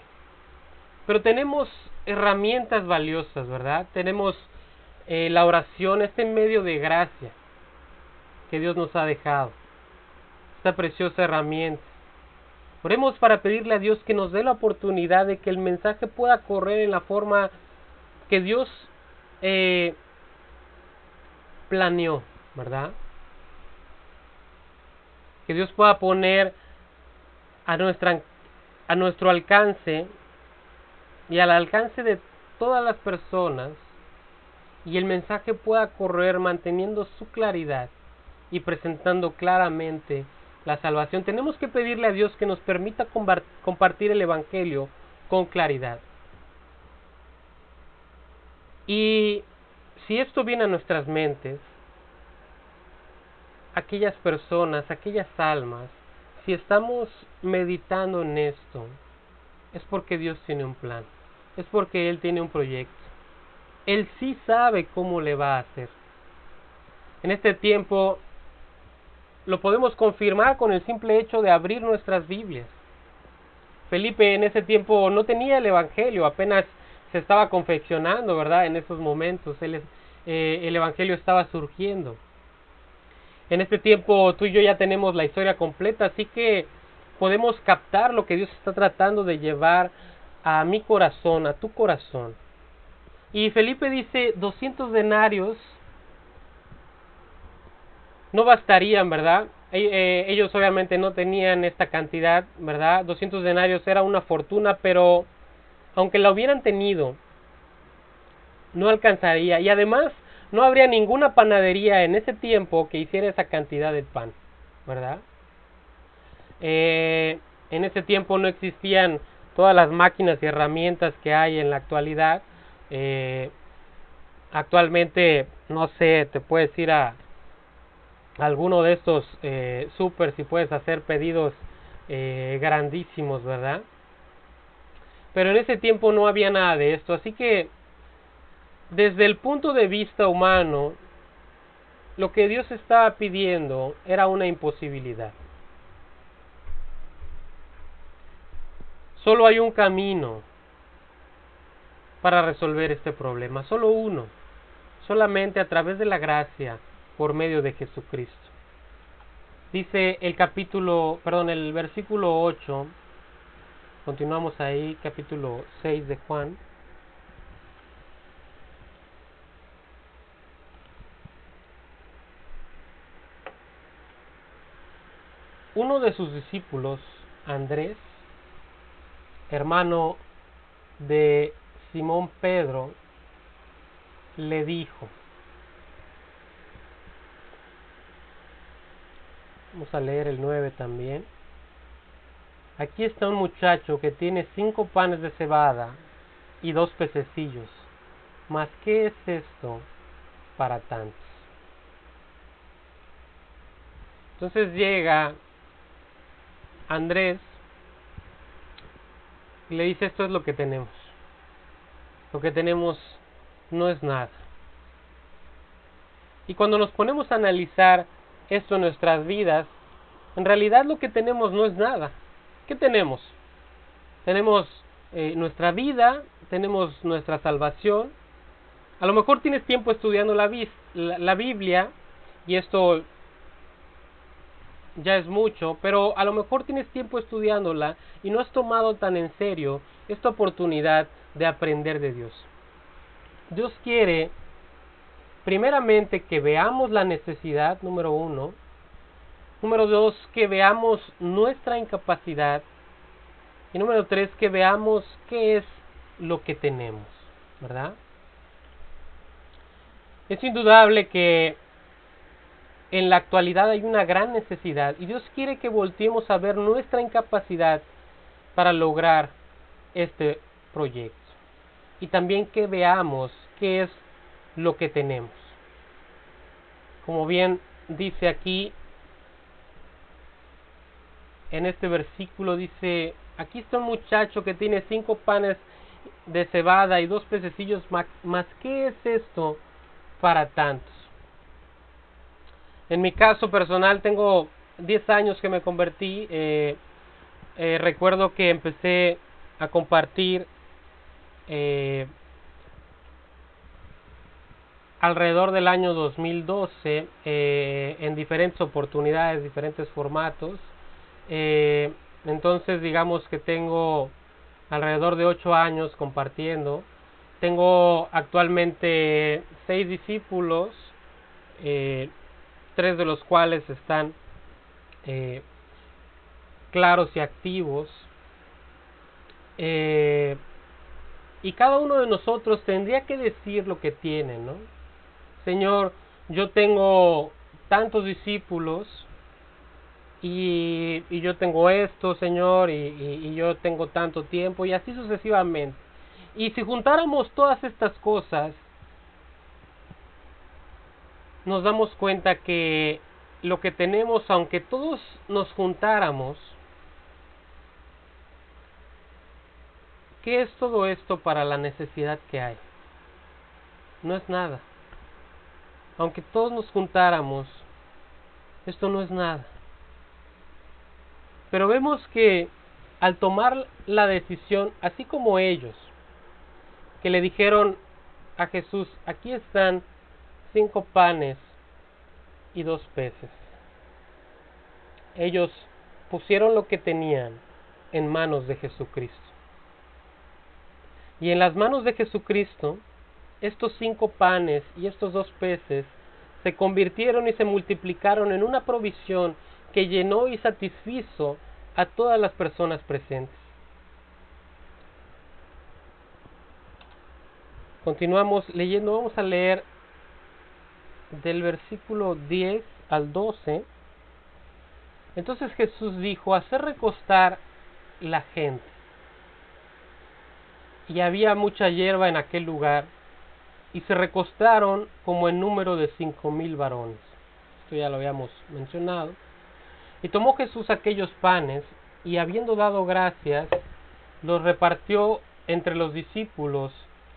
A: Pero tenemos herramientas valiosas, ¿verdad? Tenemos la oración, este medio de gracia que Dios nos ha dejado. Esta preciosa herramienta. Oremos para pedirle a Dios que nos dé la oportunidad de que el mensaje pueda correr en la forma que Dios planeó, ¿verdad? Que Dios pueda poner a nuestro alcance y al alcance de todas las personas, y el mensaje pueda correr manteniendo su claridad y presentando claramente la salvación. Tenemos que pedirle a Dios que nos permita compartir el Evangelio con claridad. Y si esto viene a nuestras mentes, aquellas personas, aquellas almas, si estamos meditando en esto, es porque Dios tiene un plan, es porque Él tiene un proyecto. Él sí sabe cómo le va a hacer. En este tiempo lo podemos confirmar con el simple hecho de abrir nuestras Biblias. Felipe en ese tiempo no tenía el Evangelio, apenas se estaba confeccionando, ¿verdad? En esos momentos el Evangelio estaba surgiendo. En este tiempo tú y yo ya tenemos la historia completa, así que podemos captar lo que Dios está tratando de llevar a mi corazón, a tu corazón. Y Felipe dice, 200 denarios no bastarían, ¿verdad? Ellos obviamente no tenían esta cantidad, ¿verdad? 200 denarios era una fortuna, pero aunque la hubieran tenido, no alcanzaría. Y además, no habría ninguna panadería en ese tiempo que hiciera esa cantidad de pan, ¿verdad? En ese tiempo no existían todas las máquinas y herramientas que hay en la actualidad. Actualmente, no sé, te puedes ir a alguno de estos super si puedes hacer pedidos grandísimos, ¿verdad? Pero en ese tiempo no había nada de esto, así que desde el punto de vista humano, lo que Dios estaba pidiendo era una imposibilidad. Solo hay un camino para resolver este problema, solo uno, solamente a través de la gracia por medio de Jesucristo. Dice el versículo 8, continuamos ahí, capítulo 6 de Juan. Uno de sus discípulos, Andrés, hermano de Simón Pedro, le dijo, vamos a leer el 9 también, aquí está un muchacho que tiene 5 panes de cebada y 2 pececillos, mas ¿qué es esto para tantos? Entonces llega Andrés y le dice, esto es lo que tenemos. Lo que tenemos no es nada. Y cuando nos ponemos a analizar esto en nuestras vidas, en realidad lo que tenemos no es nada. ¿Qué tenemos? Tenemos nuestra vida, tenemos nuestra salvación. A lo mejor tienes tiempo estudiando la Biblia, y esto ya es mucho, pero a lo mejor tienes tiempo estudiándola y no has tomado tan en serio esta oportunidad de aprender de Dios. Dios quiere, primeramente, que veamos la necesidad, número 1, Número 2, que veamos nuestra incapacidad. Y número 3, que veamos qué es lo que tenemos, ¿verdad? Es indudable que en la actualidad hay una gran necesidad y Dios quiere que volteemos a ver nuestra incapacidad para lograr este proyecto. Y también que veamos qué es lo que tenemos. Como bien dice aquí, en este versículo dice, aquí está un muchacho que tiene 5 panes de cebada y 2 pececillos más. ¿Qué es esto para tantos? En mi caso personal tengo 10 años que me convertí. Recuerdo que empecé a compartir alrededor del año 2012 en diferentes oportunidades, diferentes formatos. Entonces digamos que tengo alrededor de 8 años compartiendo. Tengo actualmente 6 discípulos, 3 de los cuales están claros y activos. Y cada uno de nosotros tendría que decir lo que tiene, ¿no? Señor, yo tengo tantos discípulos y yo tengo esto, Señor, y yo tengo tanto tiempo, y así sucesivamente. Y si juntáramos todas estas cosas, nos damos cuenta que lo que tenemos, aunque todos nos juntáramos, ¿qué es todo esto para la necesidad que hay? No es nada. Aunque todos nos juntáramos, esto no es nada. Pero vemos que al tomar la decisión, así como ellos, que le dijeron a Jesús, aquí están 5 panes y 2 peces. Ellos pusieron lo que tenían en manos de Jesucristo. Y en las manos de Jesucristo, estos 5 panes y estos 2 peces se convirtieron y se multiplicaron en una provisión que llenó y satisfizo a todas las personas presentes. Continuamos leyendo, vamos a leer del versículo 10 al 12. Entonces Jesús dijo, hacer recostar la gente. Y había mucha hierba en aquel lugar, y se recostaron como en número de 5,000 varones. Esto ya lo habíamos mencionado. Y tomó Jesús aquellos panes, y habiendo dado gracias, los repartió entre los discípulos,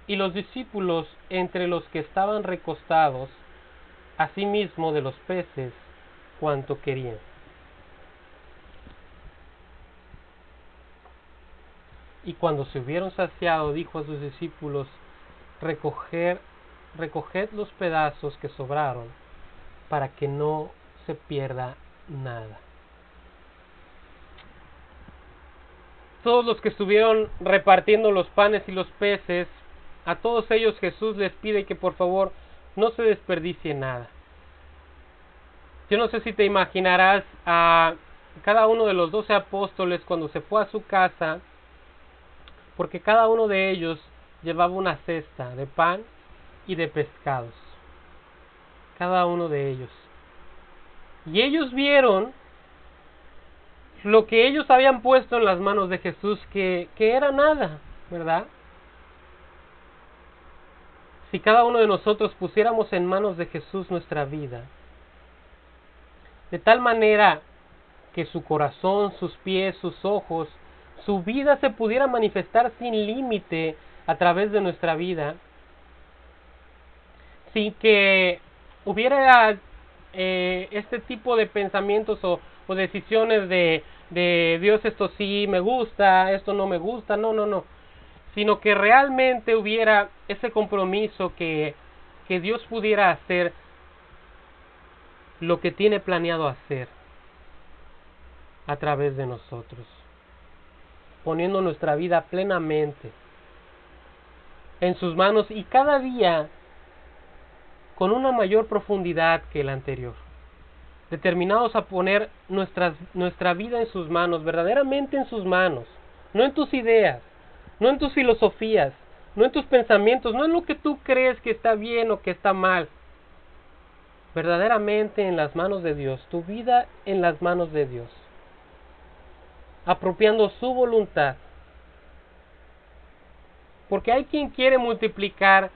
A: y los discípulos entre los que estaban recostados, asimismo de los peces, cuanto querían. Y cuando se hubieron saciado, dijo a sus discípulos, recoged los pedazos que sobraron, para que no se pierda nada. Todos los que estuvieron repartiendo los panes y los peces, a todos ellos Jesús les pide que por favor no se desperdicie nada. Yo no sé si te imaginarás a cada uno de los 12 apóstoles cuando se fue a su casa, porque cada uno de ellos llevaba una cesta de pan y de pescados. Cada uno de ellos. Y ellos vieron lo que ellos habían puesto en las manos de Jesús, que era nada, ¿verdad? Si cada uno de nosotros pusiéramos en manos de Jesús nuestra vida, de tal manera que su corazón, sus pies, sus ojos, su vida se pudiera manifestar sin límite a través de nuestra vida, sin que hubiera este tipo de pensamientos o decisiones de Dios, esto sí me gusta, esto no me gusta, no, sino que realmente hubiera ese compromiso que Dios pudiera hacer lo que tiene planeado hacer a través de nosotros, poniendo nuestra vida plenamente en sus manos y cada día con una mayor profundidad que el anterior. determinados a poner nuestra vida en sus manos, verdaderamente en sus manos, no en tus ideas, no en tus filosofías, no en tus pensamientos, no en lo que tú crees que está bien o que está mal, verdaderamente en las manos de Dios, tu vida en las manos de Dios, apropiando su voluntad. Porque hay quien quiere multiplicar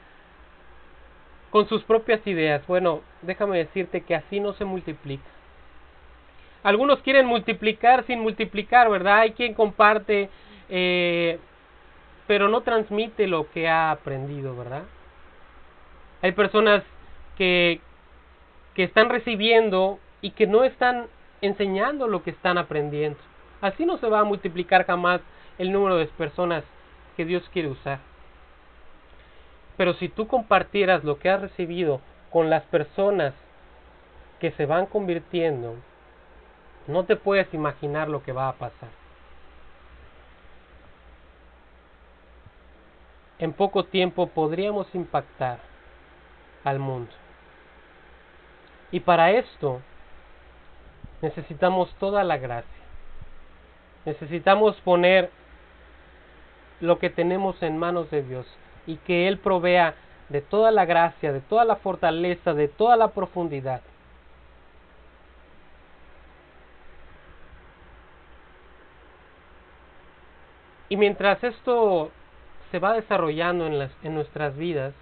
A: con sus propias ideas. Bueno, déjame decirte que así no se multiplica. Algunos quieren multiplicar sin multiplicar, ¿verdad? Hay quien comparte, pero no transmite lo que ha aprendido, ¿verdad? Hay personas que están recibiendo y que no están enseñando lo que están aprendiendo. Así no se va a multiplicar jamás el número de personas que Dios quiere usar. Pero si tú compartieras lo que has recibido con las personas que se van convirtiendo, no te puedes imaginar lo que va a pasar. En poco tiempo podríamos impactar al mundo. Y para esto necesitamos toda la gracia. Necesitamos poner lo que tenemos en manos de Dios y que Él provea de toda la gracia, de toda la fortaleza, de toda la profundidad. Y mientras esto se va desarrollando en nuestras vidas,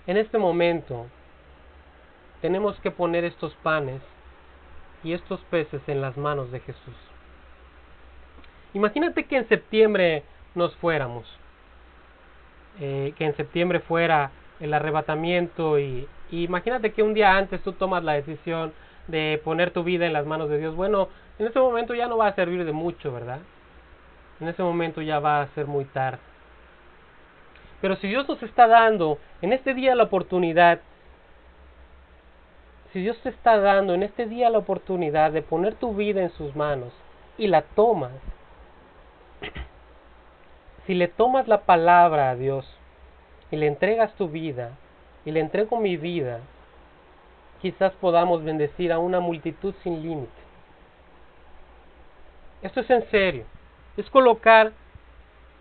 A: en este momento tenemos que poner estos panes y estos peces en las manos de Jesús. Imagínate que en septiembre nos fuéramos, que en septiembre fuera el arrebatamiento y imagínate que un día antes tú tomas la decisión de poner tu vida en las manos de Dios. Bueno, en ese momento ya no va a servir de mucho, ¿verdad? En ese momento ya va a ser muy tarde. Pero si Dios nos está dando en este día la oportunidad, si Dios te está dando en este día la oportunidad de poner tu vida en sus manos y la tomas, si le tomas la palabra a Dios y le entregas tu vida y le entrego mi vida, quizás podamos bendecir a una multitud sin límite. Esto es en serio, es colocar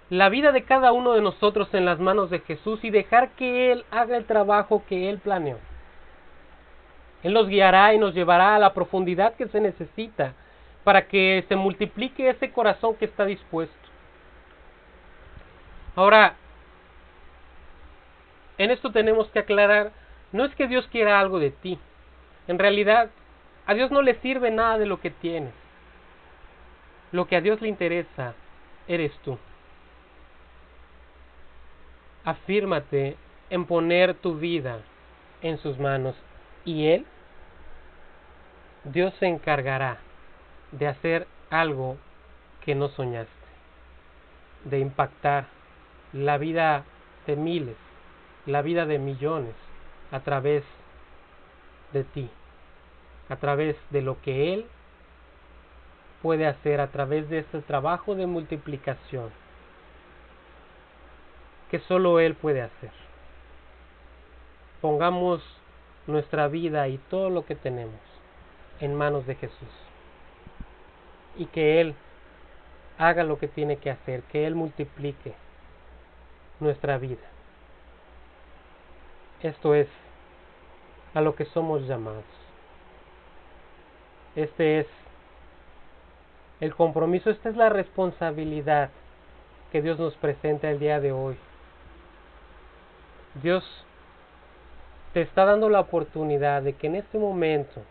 A: la vida de cada uno de nosotros en las manos de Jesús y dejar que Él haga el trabajo que Él planeó. Él nos guiará y nos llevará a la profundidad que se necesita para que se multiplique ese corazón que está dispuesto. Ahora, en esto tenemos que aclarar, no es que Dios quiera algo de ti. En realidad, a Dios no le sirve nada de lo que tienes. Lo que a Dios le interesa, eres tú. Afírmate en poner tu vida en sus manos y Él, Dios se encargará de hacer algo que no soñaste, de impactar la vida de miles, la vida de millones a través de ti, a través de lo que Él puede hacer, a través de este trabajo de multiplicación que solo Él puede hacer. Pongamos nuestra vida y todo lo que tenemos en manos de Jesús y que Él haga lo que tiene que hacer, que Él multiplique nuestra vida. Esto es a lo que somos llamados. Este es el compromiso, esta es la responsabilidad que Dios nos presenta el día de hoy. Dios te está dando la oportunidad de que en este momento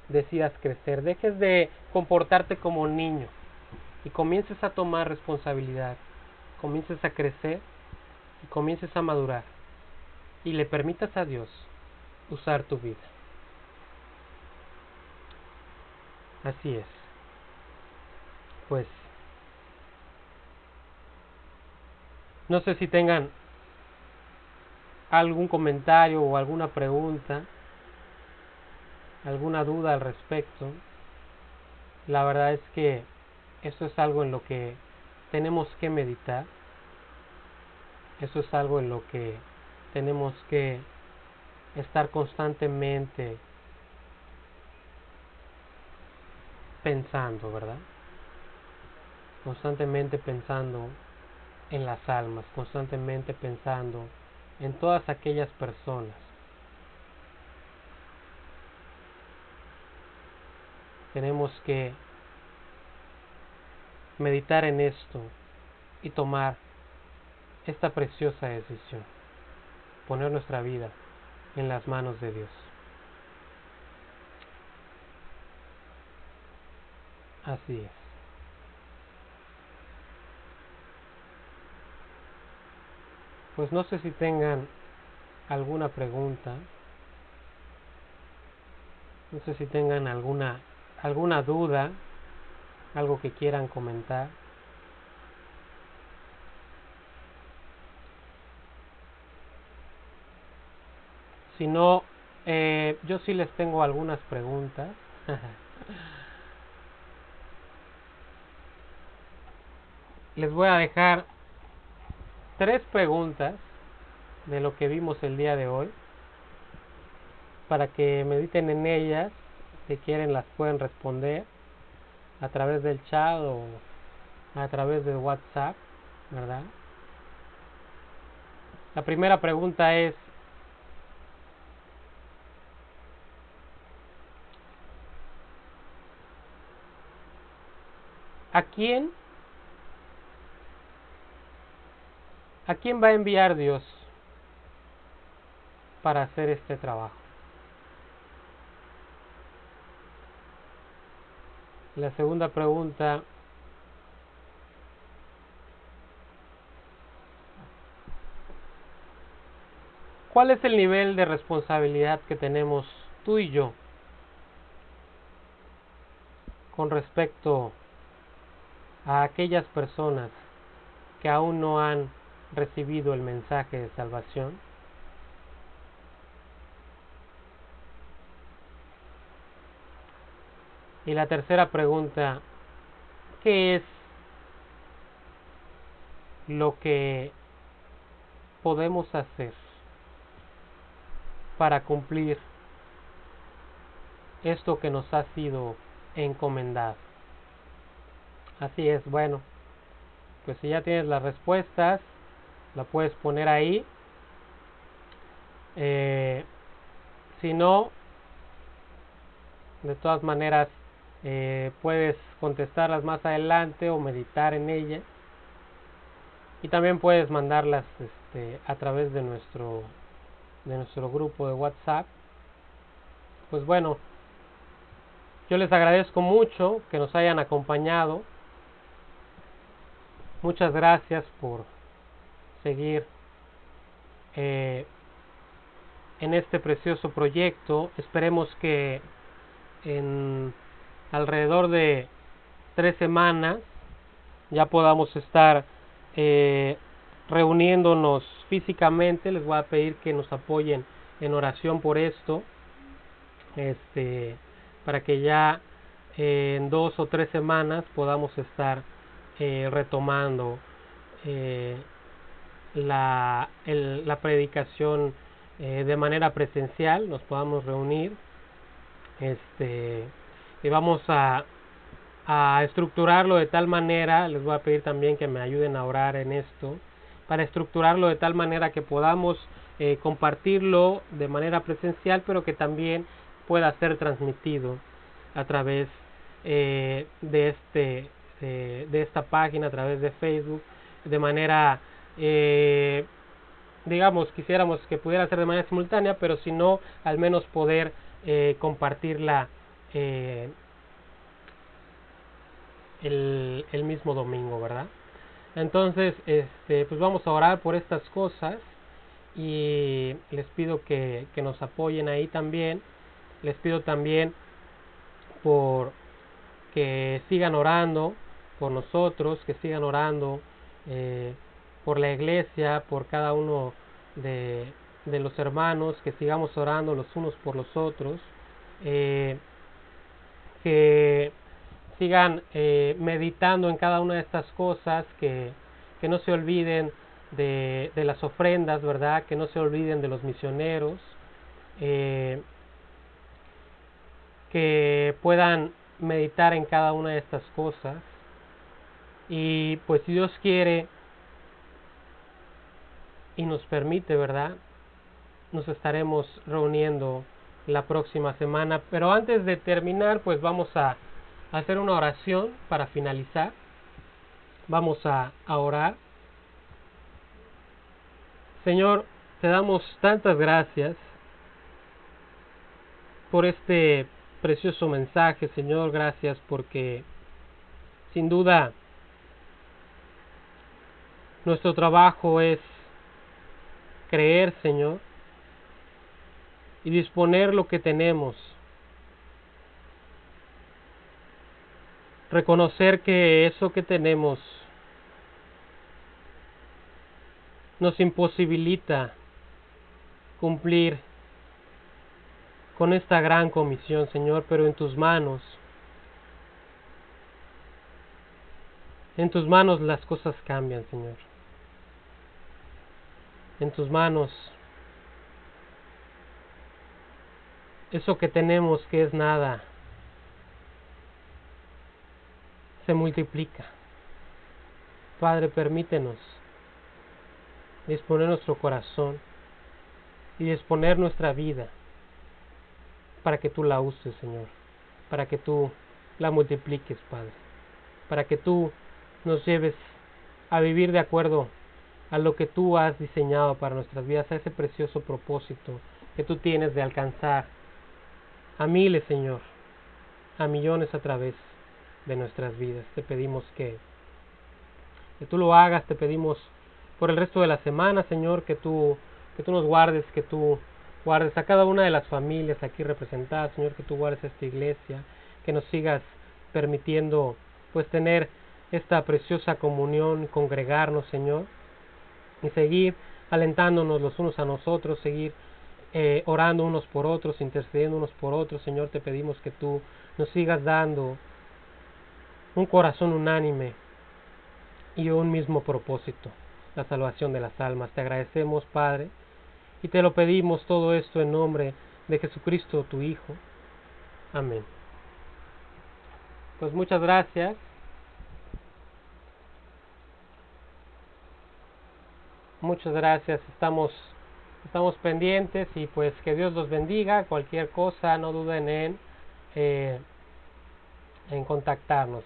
A: decidas crecer, dejes de comportarte como niño y comiences a tomar responsabilidad, comiences a crecer y comiences a madurar y le permitas a Dios usar tu vida. Así es. Pues no sé si tengan algún comentario o alguna pregunta, alguna duda al respecto. La verdad es que eso es algo en lo que tenemos que meditar. Eso es algo en lo que tenemos que estar constantemente pensando, ¿verdad? Constantemente pensando en las almas, constantemente pensando en todas aquellas personas. Tenemos que meditar en esto y tomar esta preciosa decisión, poner nuestra vida en las manos de Dios. Así es. Pues no sé si tengan alguna pregunta, no sé si tengan alguna duda, algo que quieran comentar. Si no, yo sí les tengo algunas preguntas. Les voy a dejar 3 preguntas de lo que vimos el día de hoy, para que mediten en ellas. Si quieren las pueden responder a través del chat o a través de WhatsApp, ¿verdad? La primera pregunta es: ¿a quién va a enviar Dios para hacer este trabajo? La segunda pregunta: ¿cuál es el nivel de responsabilidad que tenemos tú y yo con respecto a aquellas personas que aún no han recibido el mensaje de salvación? Y la tercera pregunta: ¿qué es lo que podemos hacer para cumplir esto que nos ha sido encomendado? Así es. Bueno, pues si ya tienes las respuestas, la puedes poner ahí. Si no, de todas maneras, puedes contestarlas más adelante o meditar en ellas. Y también puedes mandarlas a través de nuestro grupo de WhatsApp. Pues bueno, yo les agradezco mucho que nos hayan acompañado. Muchas gracias por seguir en este precioso proyecto. Esperemos que en alrededor de 3 semanas ya podamos estar reuniéndonos físicamente. Les voy a pedir que nos apoyen en oración por esto, para que ya en 2 o 3 semanas podamos estar retomando la predicación de manera presencial, nos podamos reunir, y vamos a estructurarlo de tal manera. Les voy a pedir también que me ayuden a orar en esto, para estructurarlo de tal manera que podamos compartirlo de manera presencial, pero que también pueda ser transmitido a través de esta página, a través de Facebook, de manera, digamos, quisiéramos que pudiera ser de manera simultánea, pero si no, al menos poder compartirla el mismo domingo, ¿verdad? Entonces, pues vamos a orar por estas cosas, y les pido que nos apoyen ahí también. Les pido también por que sigan orando por nosotros, que sigan orando por la iglesia, por cada uno de los hermanos, que sigamos orando los unos por los otros, que sigan meditando en cada una de estas cosas, que no se olviden de las ofrendas, ¿verdad? Que no se olviden de los misioneros, que puedan meditar en cada una de estas cosas. Y pues si Dios quiere y nos permite, ¿verdad? Nos estaremos reuniendo la próxima semana. Pero antes de terminar, pues vamos a hacer una oración para finalizar. Vamos a orar. Señor, te damos tantas gracias por este precioso mensaje, Señor. Gracias porque sin duda nuestro trabajo es creer, Señor, y disponer lo que tenemos. Reconocer que eso que tenemos nos imposibilita cumplir con esta gran comisión, Señor, pero en tus manos las cosas cambian, Señor. En tus manos eso que tenemos que es nada se multiplica. Padre, permítenos disponer nuestro corazón y disponer nuestra vida para que tú la uses, Señor, para que tú la multipliques, Padre, para que tú nos lleves a vivir de acuerdo a lo que tú has diseñado para nuestras vidas, a ese precioso propósito que tú tienes de alcanzar a miles, Señor, a millones a través de nuestras vidas. Te pedimos que tú lo hagas, te pedimos por el resto de la semana, Señor, que tú nos guardes, que tú guardes a cada una de las familias aquí representadas, Señor, que tú guardes esta iglesia, que nos sigas permitiendo pues tener esta preciosa comunión, congregarnos, Señor, y seguir alentándonos los unos a nosotros, seguir orando unos por otros, intercediendo unos por otros. Señor, te pedimos que tú nos sigas dando un corazón unánime y un mismo propósito, la salvación de las almas. Te agradecemos, Padre, y te lo pedimos todo esto en nombre de Jesucristo, tu Hijo. Amén. Pues muchas gracias. Muchas gracias. Estamos pendientes y pues que Dios los bendiga. Cualquier cosa, no duden en contactarnos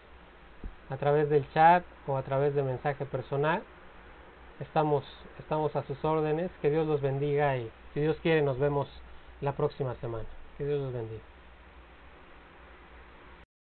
A: a través del chat o a través de mensaje personal. Estamos a sus órdenes. Que Dios los bendiga y si Dios quiere nos vemos la próxima semana. Que Dios los bendiga.